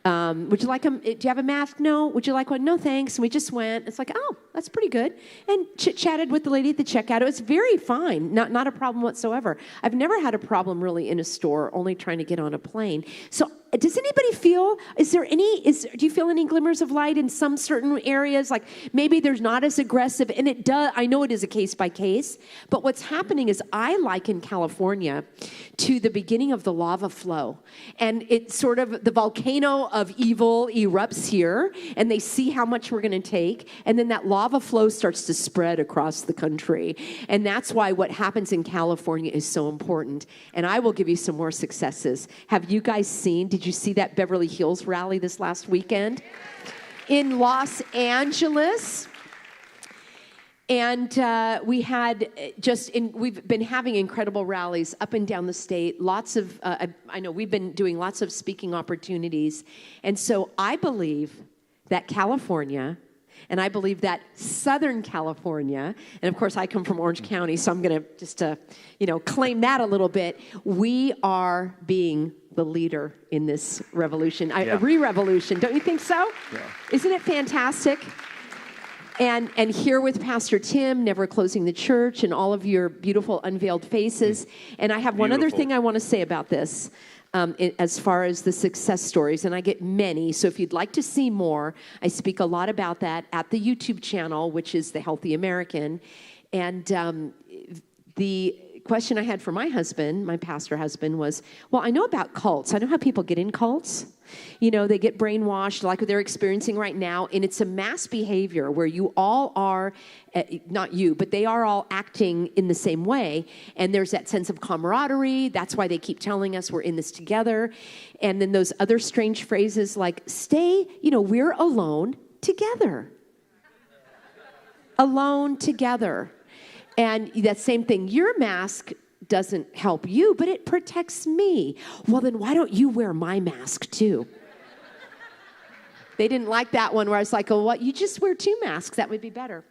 Would you like do you have a mask? No. Would you like one? No, thanks. And we just went. It's like, oh, that's pretty good. And chit-chatted with the lady at the checkout. It was very fine. Not a problem whatsoever. I've never had a problem really in a store, only trying to get on a plane. So does anybody feel, do you feel any glimmers of light in some certain areas? Like maybe there's not as aggressive, and it does, I know it is a case by case, but what's happening is I liken California to the beginning of the lava flow. And it's sort of the volcano of evil erupts here, and they see how much we're going to take, and then that lava flow starts to spread across the country. And that's why what happens in California is so important. And I will give you some more successes. Have you guys did you see that Beverly Hills rally this last weekend? In Los Angeles, And we had we've been having incredible rallies up and down the state. Lots of, I know we've been doing lots of speaking opportunities. And so I believe that California, and I believe that Southern California, and of course I come from Orange County, so I'm going to just, claim that a little bit. We are being the leader in this revolution, a re-revolution. Don't you think so? Yeah. Isn't it fantastic? And here with Pastor Tim, never closing the church, and all of your beautiful unveiled faces. And I have one other thing I want to say about this, as far as the success stories, and I get many. So if you'd like to see more, I speak a lot about that at the YouTube channel, which is The Healthy American. And the question I had for my husband, my pastor husband, was, well, I know about cults. I know how people get in cults. They get brainwashed like they're experiencing right now, and it's a mass behavior where you all are, not you, but they are all acting in the same way, and there's that sense of camaraderie. That's why they keep telling us we're in this together. And then those other strange phrases like, we're alone together. Alone together. And that same thing, your mask doesn't help you, but it protects me. Well, then why don't you wear my mask too? They didn't like that one where I was like, oh, what? You just wear 2 masks. That would be better.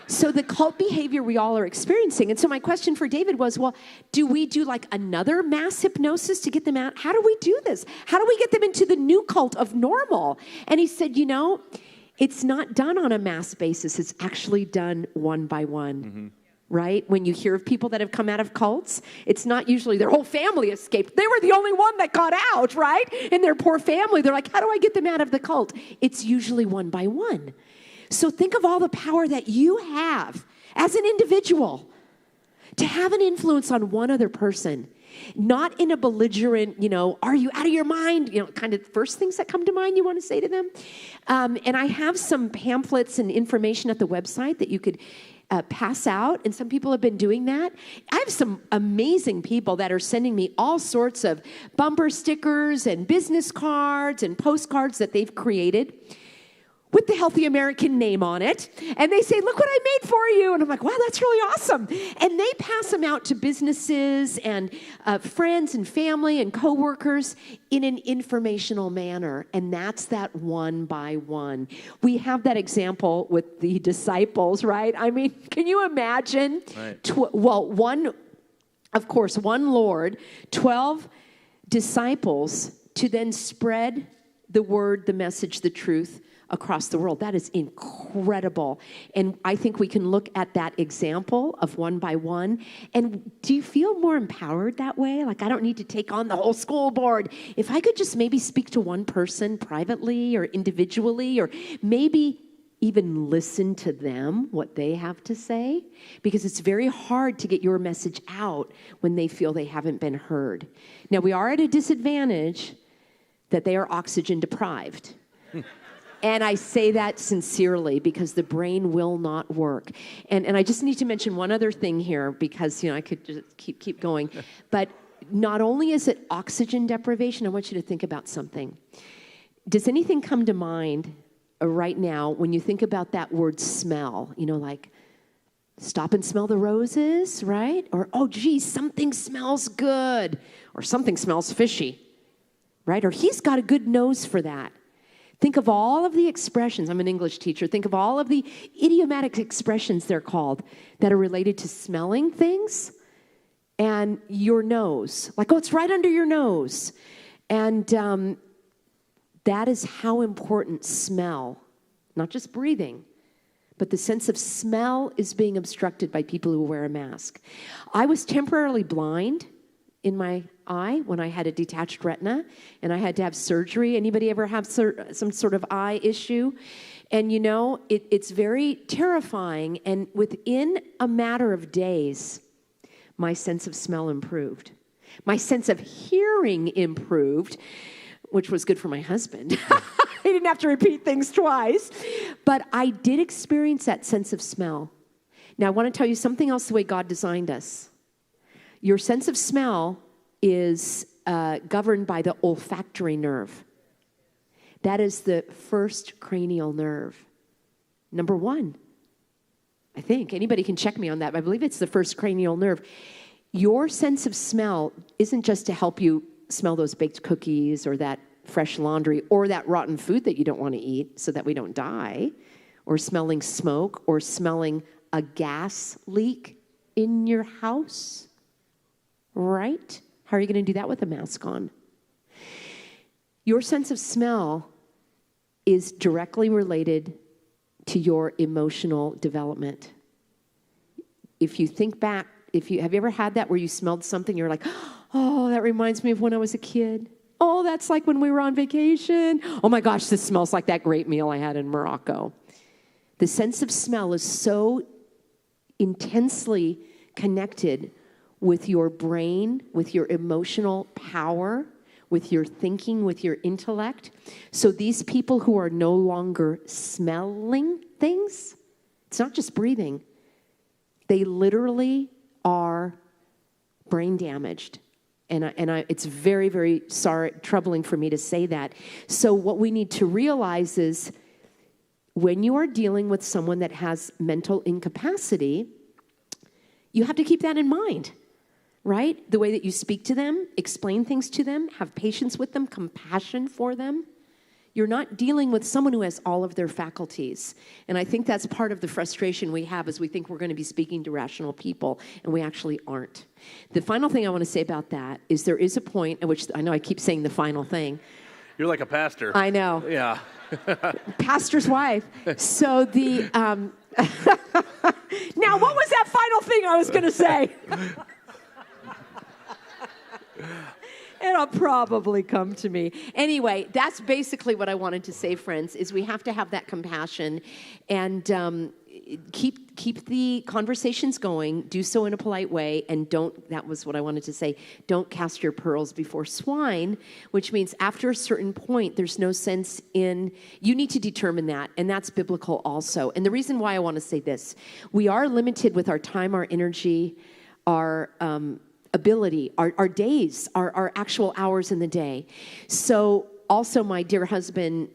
So the cult behavior we all are experiencing. And so my question for David was, well, do we do like another mass hypnosis to get them out? How do we do this? How do we get them into the new cult of normal? And he said, it's not done on a mass basis. It's actually done one by one. Mm-hmm. Right? When you hear of people that have come out of cults, it's not usually their whole family escaped. They were the only one that got out, right? And their poor family, they're like, how do I get them out of the cult? It's usually one by one. So think of all the power that you have as an individual to have an influence on one other person. Not in a belligerent, are you out of your mind? Kind of first things that come to mind you want to say to them. And I have some pamphlets and information at the website that you could pass out, and some people have been doing that. I have some amazing people that are sending me all sorts of bumper stickers and business cards and postcards that they've created with the Healthy American name on it. And they say, look what I made for you. And I'm like, wow, that's really awesome. And they pass them out to businesses and friends and family and coworkers in an informational manner. And that's that one by one. We have that example with the disciples, right? I mean, can you imagine? Right. One Lord, 12 disciples to then spread the word, the message, the truth across the world. That is incredible. And I think we can look at that example of one by one. And do you feel more empowered that way? Like, I don't need to take on the whole school board. If I could just maybe speak to one person privately or individually, or maybe even listen to them, what they have to say, because it's very hard to get your message out when they feel they haven't been heard. Now, we are at a disadvantage that they are oxygen deprived. And I say that sincerely because the brain will not work. And I just need to mention one other thing here because, I could just keep going. But not only is it oxygen deprivation, I want you to think about something. Does anything come to mind right now when you think about that word smell? Like stop and smell the roses, right? Or, oh, geez, something smells good. Or something smells fishy, right? Or he's got a good nose for that. Think of all of the expressions. I'm an English teacher. Think of all of the idiomatic expressions, they're called, that are related to smelling things and your nose. Like, oh, it's right under your nose. And that is how important smell, not just breathing, but the sense of smell is being obstructed by people who wear a mask. I was temporarily blind in my eye when I had a detached retina and I had to have surgery. Anybody ever have some sort of eye issue? And it's very terrifying. And within a matter of days, my sense of smell improved. My sense of hearing improved, which was good for my husband. He didn't have to repeat things twice. But I did experience that sense of smell. Now, I want to tell you something else the way God designed us. Your sense of smell is governed by the olfactory nerve. That is the first cranial nerve. Number one. I think. Anybody can check me on that. I believe it's the first cranial nerve. Your sense of smell isn't just to help you smell those baked cookies or that fresh laundry or that rotten food that you don't want to eat so that we don't die, or smelling smoke, or smelling a gas leak in your house, right? How are you going to do that with a mask on? Your sense of smell is directly related to your emotional development. If you think back, have you ever had that where you smelled something, you're like, oh, that reminds me of when I was a kid. Oh, that's like when we were on vacation. Oh my gosh, this smells like that great meal I had in Morocco. The sense of smell is so intensely connected with your brain, with your emotional power, with your thinking, with your intellect. So these people who are no longer smelling things, it's not just breathing. They literally are brain damaged. And it's very, very troubling for me to say that. So what we need to realize is when you are dealing with someone that has mental incapacity, you have to keep that in mind, right? The way that you speak to them, explain things to them, have patience with them, compassion for them. You're not dealing with someone who has all of their faculties. And I think that's part of the frustration we have, is we think we're going to be speaking to rational people, and we actually aren't. The final thing I want to say about that is there is a point at which, I know I keep saying the final thing.
You're like a pastor.
I know.
Yeah.
Pastor's wife. So the, now what was that final thing I was going to say? It'll probably come to me. Anyway, that's basically what I wanted to say, friends, is we have to have that compassion and keep the conversations going, do so in a polite way, and that was what I wanted to say, don't cast your pearls before swine, which means after a certain point, there's no sense in, you need to determine that, and that's biblical also. And the reason why I want to say this, we are limited with our time, our energy, our ability, our days, our actual hours in the day. So also my dear husband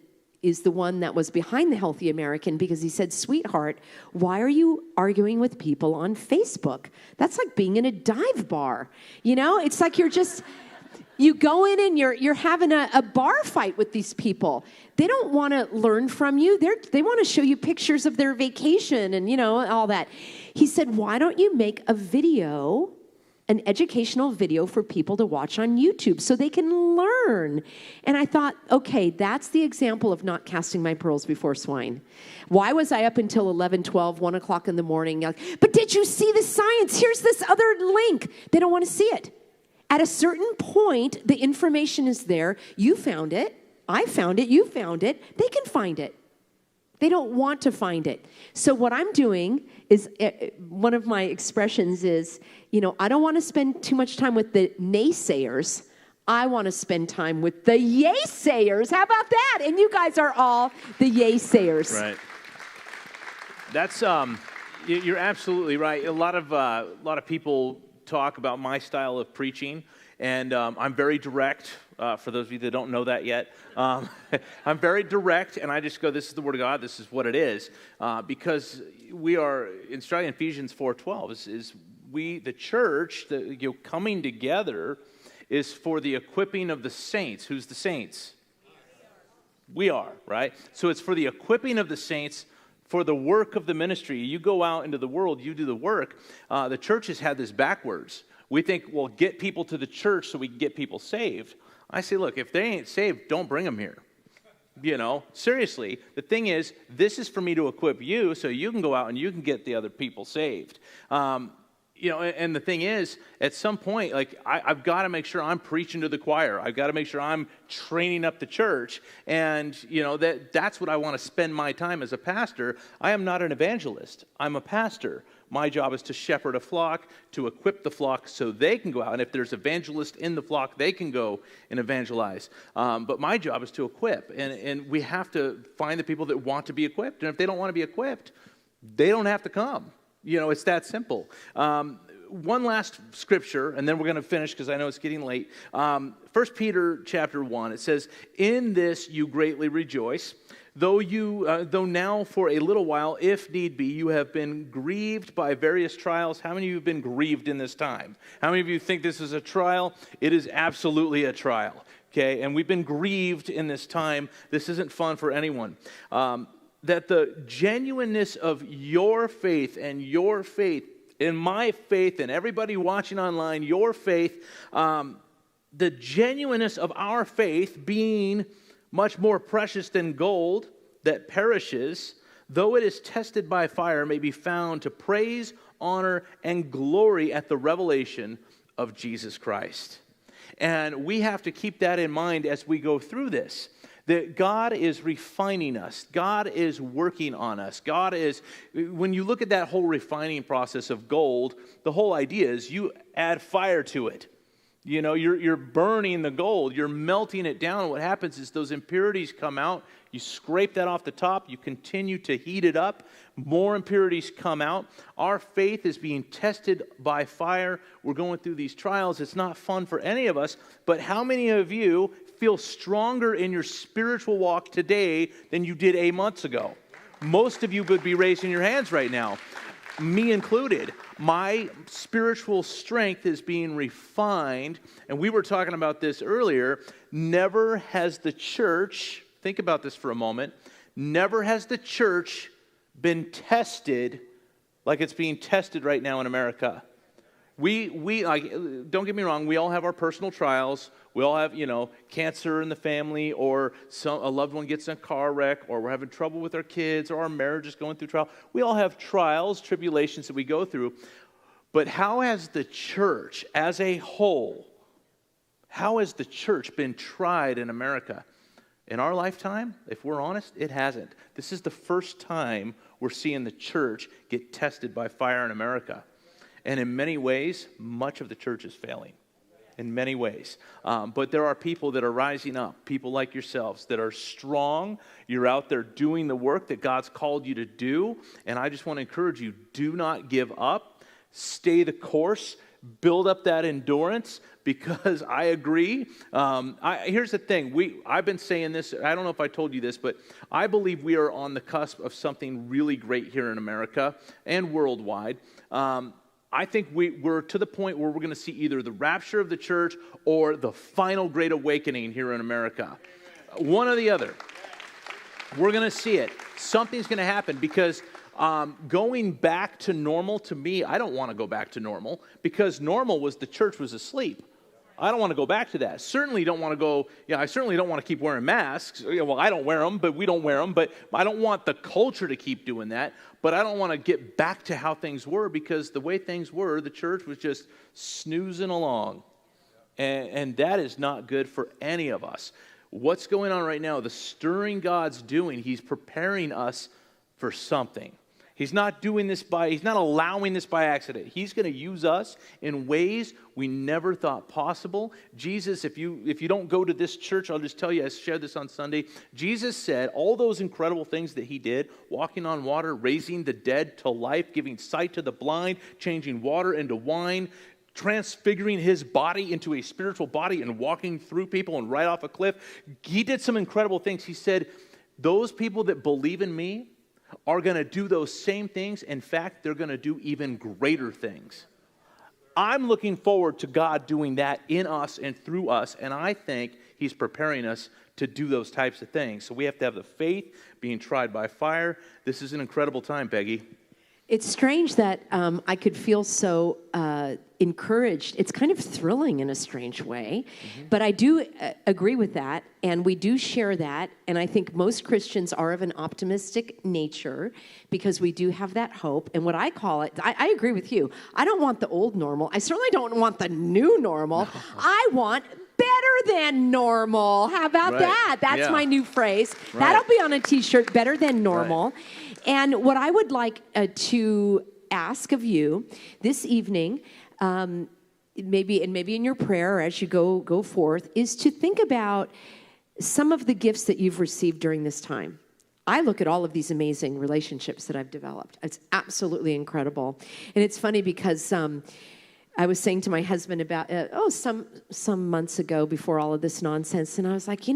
is the one that was behind the Healthy American, because he said, sweetheart, why are you arguing with people on Facebook? That's like being in a dive bar. You know, it's like you go in and you're having a bar fight with these people. They don't want to learn from you. They want to show you pictures of their vacation and, you know, all that. He said, why don't you make a video, an educational video for people to watch on YouTube so they can learn? And I thought, okay, that's the example of not casting my pearls before swine. Why was I up until 11, 12, 1 o'clock in the morning? Like, but did you see the science? Here's this other link. They don't want to see it. At a certain point, the information is there. You found it. I found it. You found it. They can find it. They don't want to find it. So what I'm doing is, one of my expressions is, you know, I don't want to spend too much time with the naysayers. I want to spend time with the yay-sayers. How about that? And you guys are all the yay-sayers.
Right. That's, you're absolutely right. A lot of people talk about my style of preaching, and I'm very direct. For those of you that don't know that yet, I'm very direct, and I just go, this is the Word of God, this is what it is, because we are, in Ephesians 4:12, is we, the church, coming together is for the equipping of the saints. Who's the saints? We are, right? So it's for the equipping of the saints for the work of the ministry. You go out into the world, you do the work. The church has had this backwards. We think, well, get people to the church so we can get people saved. I say, look, if they ain't saved, don't bring them here. You know, seriously, the thing is, this is for me to equip you so you can go out and you can get the other people saved. You know, and the thing is, at some point, like, I've got to make sure I'm preaching to the choir. I've got to make sure I'm training up the church. And, you know, that's what I want to spend my time as a pastor. I am not an evangelist. I'm a pastor. My job is to shepherd a flock, to equip the flock so they can go out. And if there's evangelists in the flock, they can go and evangelize. But my job is to equip. And we have to find the people that want to be equipped. And if they don't want to be equipped, they don't have to come. You know, it's that simple. One last scripture, and then we're going to finish because I know it's getting late. 1 Peter chapter 1, it says, in this you greatly rejoice, Though now for a little while, if need be, you have been grieved by various trials. How many of you have been grieved in this time? How many of you think this is a trial? It is absolutely a trial. Okay, and we've been grieved in this time. This isn't fun for anyone. That the genuineness of your faith and your faith and my faith and everybody watching online, your faith, the genuineness of our faith being much more precious than gold that perishes, though it is tested by fire, may be found to praise, honor, and glory at the revelation of Jesus Christ. And we have to keep that in mind as we go through this, that God is refining us. God is working on us. When you look at that whole refining process of gold, the whole idea is you add fire to it. You know, you're burning the gold. You're melting it down. And what happens is those impurities come out. You scrape that off the top. You continue to heat it up. More impurities come out. Our faith is being tested by fire. We're going through these trials. It's not fun for any of us. But how many of you feel stronger in your spiritual walk today than you did 8 months ago? Most of you would be raising your hands right now, me included. My spiritual strength is being refined. And we were talking about this earlier. Never has the church, think about this for a moment, never has the church been tested like it's being tested right now in America. We like, don't get me wrong, we all have our personal trials. We all have, cancer in the family, or a loved one gets in a car wreck, or we're having trouble with our kids, or our marriage is going through trial. We all have trials, tribulations that we go through. But how has the church as a whole, how has the church been tried in America? In our lifetime, if we're honest, it hasn't. This is the first time we're seeing the church get tested by fire in America. And in many ways, much of the church is failing. In many ways. But there are people that are rising up, people like yourselves that are strong. You're out there doing the work that God's called you to do. And I just want to encourage you, do not give up. Stay the course. Build up that endurance, because I agree. Here's the thing. I've been saying this. I don't know if I told you this, but I believe we are on the cusp of something really great here in America and worldwide. I think we're to the point where we're going to see either the rapture of the church or the final great awakening here in America. One or the other. We're going to see it. Something's going to happen, because going back to normal, to me, I don't want to go back to normal, because normal was the church was asleep. I don't want to go back to that. Certainly don't want to go, I certainly don't want to keep wearing masks. Well, I don't wear them, but we don't wear them. But I don't want the culture to keep doing that. But I don't want to get back to how things were, because the way things were, the church was just snoozing along. And that is not good for any of us. What's going on right now, the stirring God's doing, He's preparing us for something. He's not allowing this by accident. He's going to use us in ways we never thought possible. Jesus, if you don't go to this church, I'll just tell you, I shared this on Sunday. Jesus said all those incredible things that He did, walking on water, raising the dead to life, giving sight to the blind, changing water into wine, transfiguring His body into a spiritual body and walking through people and right off a cliff. He did some incredible things. He said, those people that believe in me are going to do those same things. In fact, they're going to do even greater things. I'm looking forward to God doing that in us and through us, and I think He's preparing us to do those types of things. So we have to have the faith being tried by fire. This is an incredible time, Peggy.
It's strange that I could feel so encouraged. It's kind of thrilling in a strange way. Mm-hmm. But I do agree with that, and we do share that. And I think most Christians are of an optimistic nature, because we do have that hope. And what I call it, I agree with you. I don't want the old normal. I certainly don't want the new normal. No. I want better than normal. How about that? That's my new phrase. Right. That'll be on a T-shirt, better than normal. Right. And what I would like to ask of you this evening, maybe in your prayer as you go forth, is to think about some of the gifts that you've received during this time. I look at all of these amazing relationships that I've developed. It's absolutely incredible. And it's funny because I was saying to my husband about, some months ago before all of this nonsense, and I was like,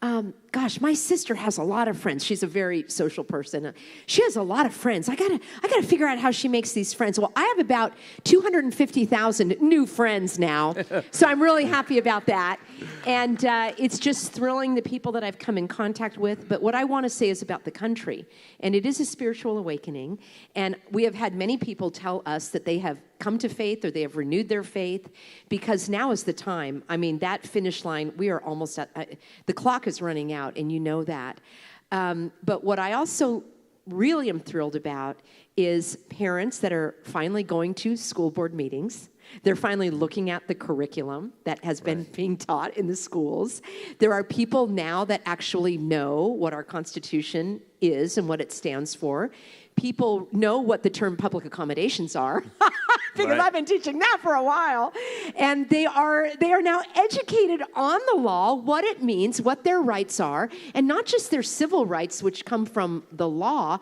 gosh, my sister has a lot of friends. She's a very social person. She has a lot of friends. I gotta figure out how she makes these friends. Well, I have about 250,000 new friends now, so I'm really happy about that. And it's just thrilling, the people that I've come in contact with. But what I want to say is about the country, and it is a spiritual awakening. And we have had many people tell us that they have come to faith or they have renewed their faith, because now is the time. I mean, that finish line, we are almost at, the clock is running out, and you know that. But what I also really am thrilled about is parents that are finally going to school board meetings. They're finally looking at the curriculum that has been being taught in the schools. There are people now that actually know what our Constitution is and what it stands for. People know what the term public accommodations are because I've been teaching that for a while. And they are now educated on the law, what it means, what their rights are, and not just their civil rights, which come from the law,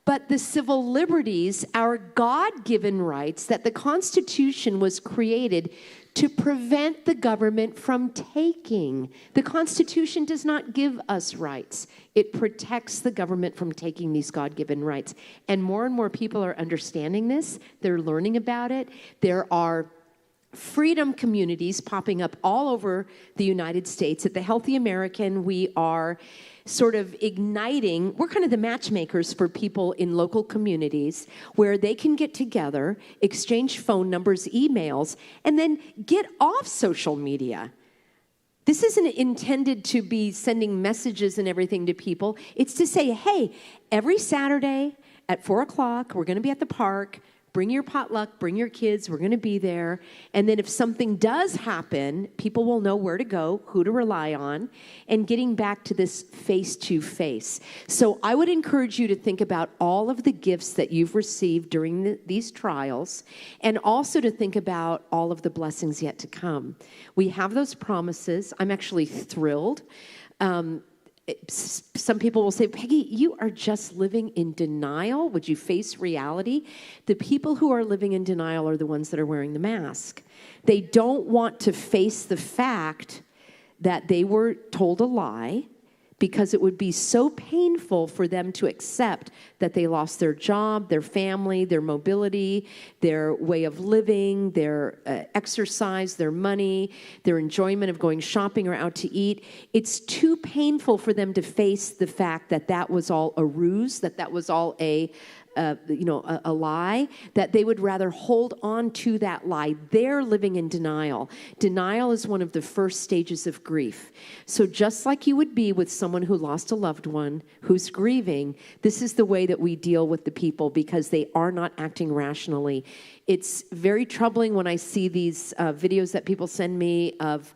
but the civil liberties, our God-given rights that the Constitution was created to prevent the government from taking. The Constitution does not give us rights. It protects the government from taking these God-given rights. And more people are understanding this. They're learning about it. There are freedom communities popping up all over the United States. At the Healthy American, we are sort of igniting, we're kind of the matchmakers for people in local communities where they can get together, exchange phone numbers, emails, and then get off social media. This isn't intended to be sending messages and everything to people. It's to say, hey, every Saturday at 4 o'clock, we're going to be at the park. Bring your potluck, bring your kids, we're going to be there. And then if something does happen, people will know where to go, who to rely on, and getting back to this face-to-face. So I would encourage you to think about all of the gifts that you've received during these trials, and also to think about all of the blessings yet to come. We have those promises. I'm actually thrilled. Some people will say, Peggy, you are just living in denial. Would you face reality? The people who are living in denial are the ones that are wearing the mask. They don't want to face the fact that they were told a lie, because it would be so painful for them to accept that they lost their job, their family, their mobility, their way of living, their exercise, their money, their enjoyment of going shopping or out to eat. It's too painful for them to face the fact that that was all a ruse, that was all a lie, that they would rather hold on to that lie. They're living in denial. Denial is one of the first stages of grief. So just like you would be with someone who lost a loved one, who's grieving, this is the way that we deal with the people, because they are not acting rationally. It's very troubling when I see these videos that people send me of,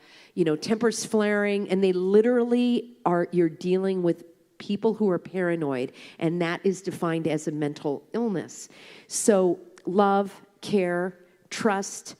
tempers flaring, and they literally you're dealing with people who are paranoid, and that is defined as a mental illness. So love, care, trust,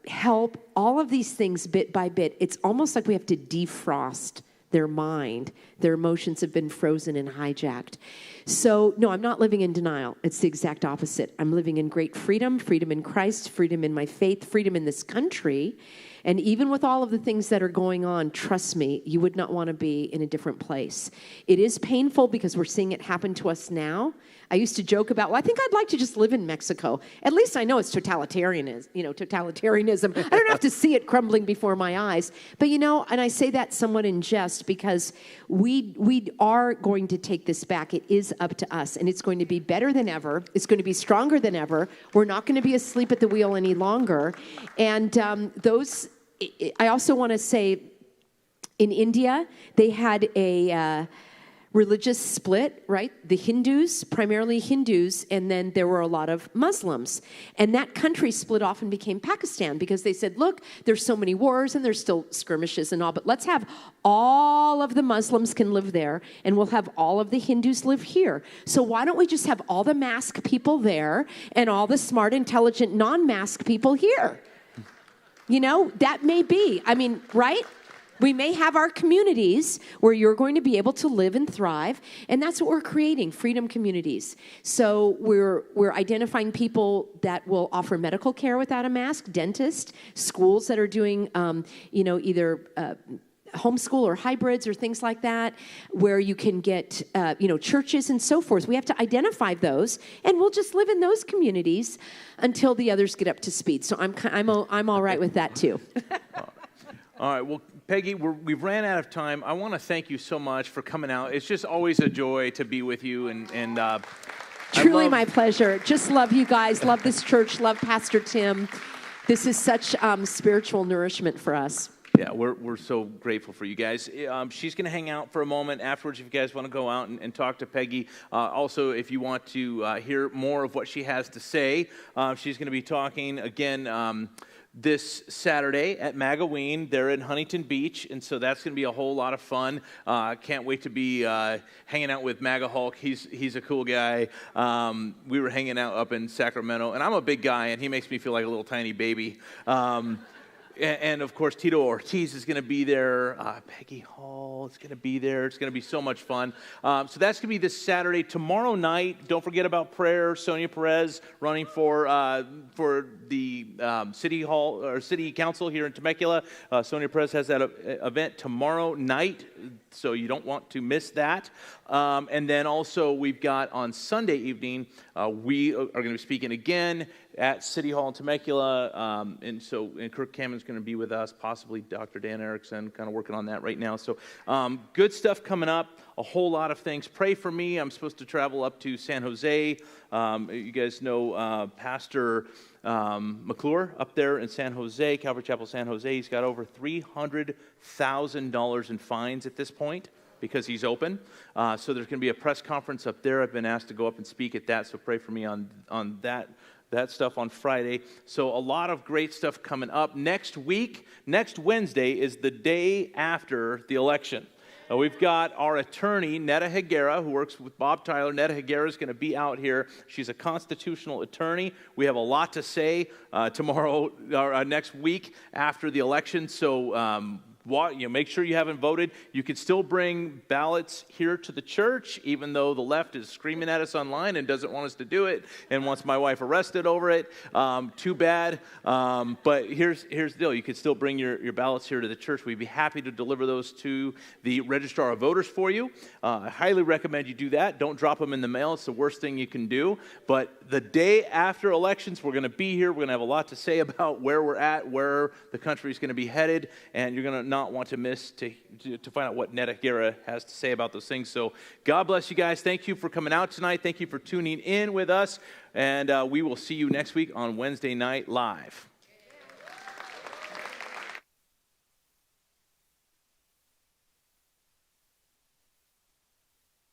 help, all of these things bit by bit, it's almost like we have to defrost their mind. Their emotions have been frozen and hijacked. So no, I'm not living in denial. It's the exact opposite. I'm living in great freedom, freedom in Christ, freedom in my faith, freedom in this country. And even with all of the things that are going on, trust me, you would not want to be in a different place. It is painful because we're seeing it happen to us now. I used to joke about, I think I'd like to just live in Mexico. At least I know it's totalitarianism. I don't have to see it crumbling before my eyes. But and I say that somewhat in jest, because we are going to take this back. It is up to us, and it's going to be better than ever. It's going to be stronger than ever. We're not going to be asleep at the wheel any longer. And I also want to say, in India, they had a religious split, right? The Hindus, primarily Hindus, and then there were a lot of Muslims. And that country split off and became Pakistan, because they said, look, there's so many wars and there's still skirmishes and all, but let's have all of the Muslims can live there, and we'll have all of the Hindus live here. So why don't we just have all the masked people there and all the smart, intelligent, non-masked people here? That may be. Right? We may have our communities where you're going to be able to live and thrive, and that's what we're creating, freedom communities. So we're identifying people that will offer medical care without a mask, dentists, schools that are doing, either homeschool or hybrids or things like that, where you can get, churches and so forth. We have to identify those, and we'll just live in those communities until the others get up to speed. So I'm all right with that too.
All right, well, Peggy, we've ran out of time. I want to thank you so much for coming out. It's just always a joy to be with you, and
truly my pleasure. Just love you guys, love this church, love Pastor Tim. This is such spiritual nourishment for us.
Yeah, we're so grateful for you guys. She's going to hang out for a moment afterwards if you guys want to go out and talk to Peggy. Also, if you want to hear more of what she has to say, she's going to be talking again this Saturday at Magaween. They're in Huntington Beach, and so that's going to be a whole lot of fun. Can't wait to be hanging out with Maga Hulk. He's a cool guy. We were hanging out up in Sacramento, and I'm a big guy, and he makes me feel like a little tiny baby. And of course, Tito Ortiz is going to be there. Peggy Hall is going to be there. It's going to be so much fun. So that's going to be this Saturday. Tomorrow night, don't forget about prayer. Sonia Perez running for the City Hall or City Council here in Temecula. Sonia Perez has that event tomorrow night, so you don't want to miss that. And then also we've got on Sunday evening, we are going to be speaking again at City Hall in Temecula, and Kirk Cammon's going to be with us, possibly Dr. Dan Erickson, kind of working on that right now. So good stuff coming up, a whole lot of things. Pray for me. I'm supposed to travel up to San Jose. You guys know Pastor McClure up there in San Jose, Calvary Chapel, San Jose. He's got over $300,000 in fines at this point because he's open. So there's going to be a press conference up there. I've been asked to go up and speak at that, so pray for me on that stuff on Friday. So a lot of great stuff coming up. Next Wednesday is the day after the election. We've got our attorney, Netta Higuera, who works with Bob Tyler. Netta Higuera is going to be out here. She's a constitutional attorney. We have a lot to say tomorrow or next week after the election. So make sure you haven't voted. You can still bring ballots here to the church, even though the left is screaming at us online and doesn't want us to do it and wants my wife arrested over it. Too bad. But here's the deal. You can still bring your ballots here to the church. We'd be happy to deliver those to the registrar of voters for you. I highly recommend you do that. Don't drop them in the mail. It's the worst thing you can do. But the day after elections, we're going to be here. We're going to have a lot to say about where we're at, where the country is going to be headed, and you're going to not want to miss to find out what Netta Higuera has to say about those things. So God bless you guys. Thank you for coming out tonight. Thank you for tuning in with us. And we will see you next week on Wednesday Night Live.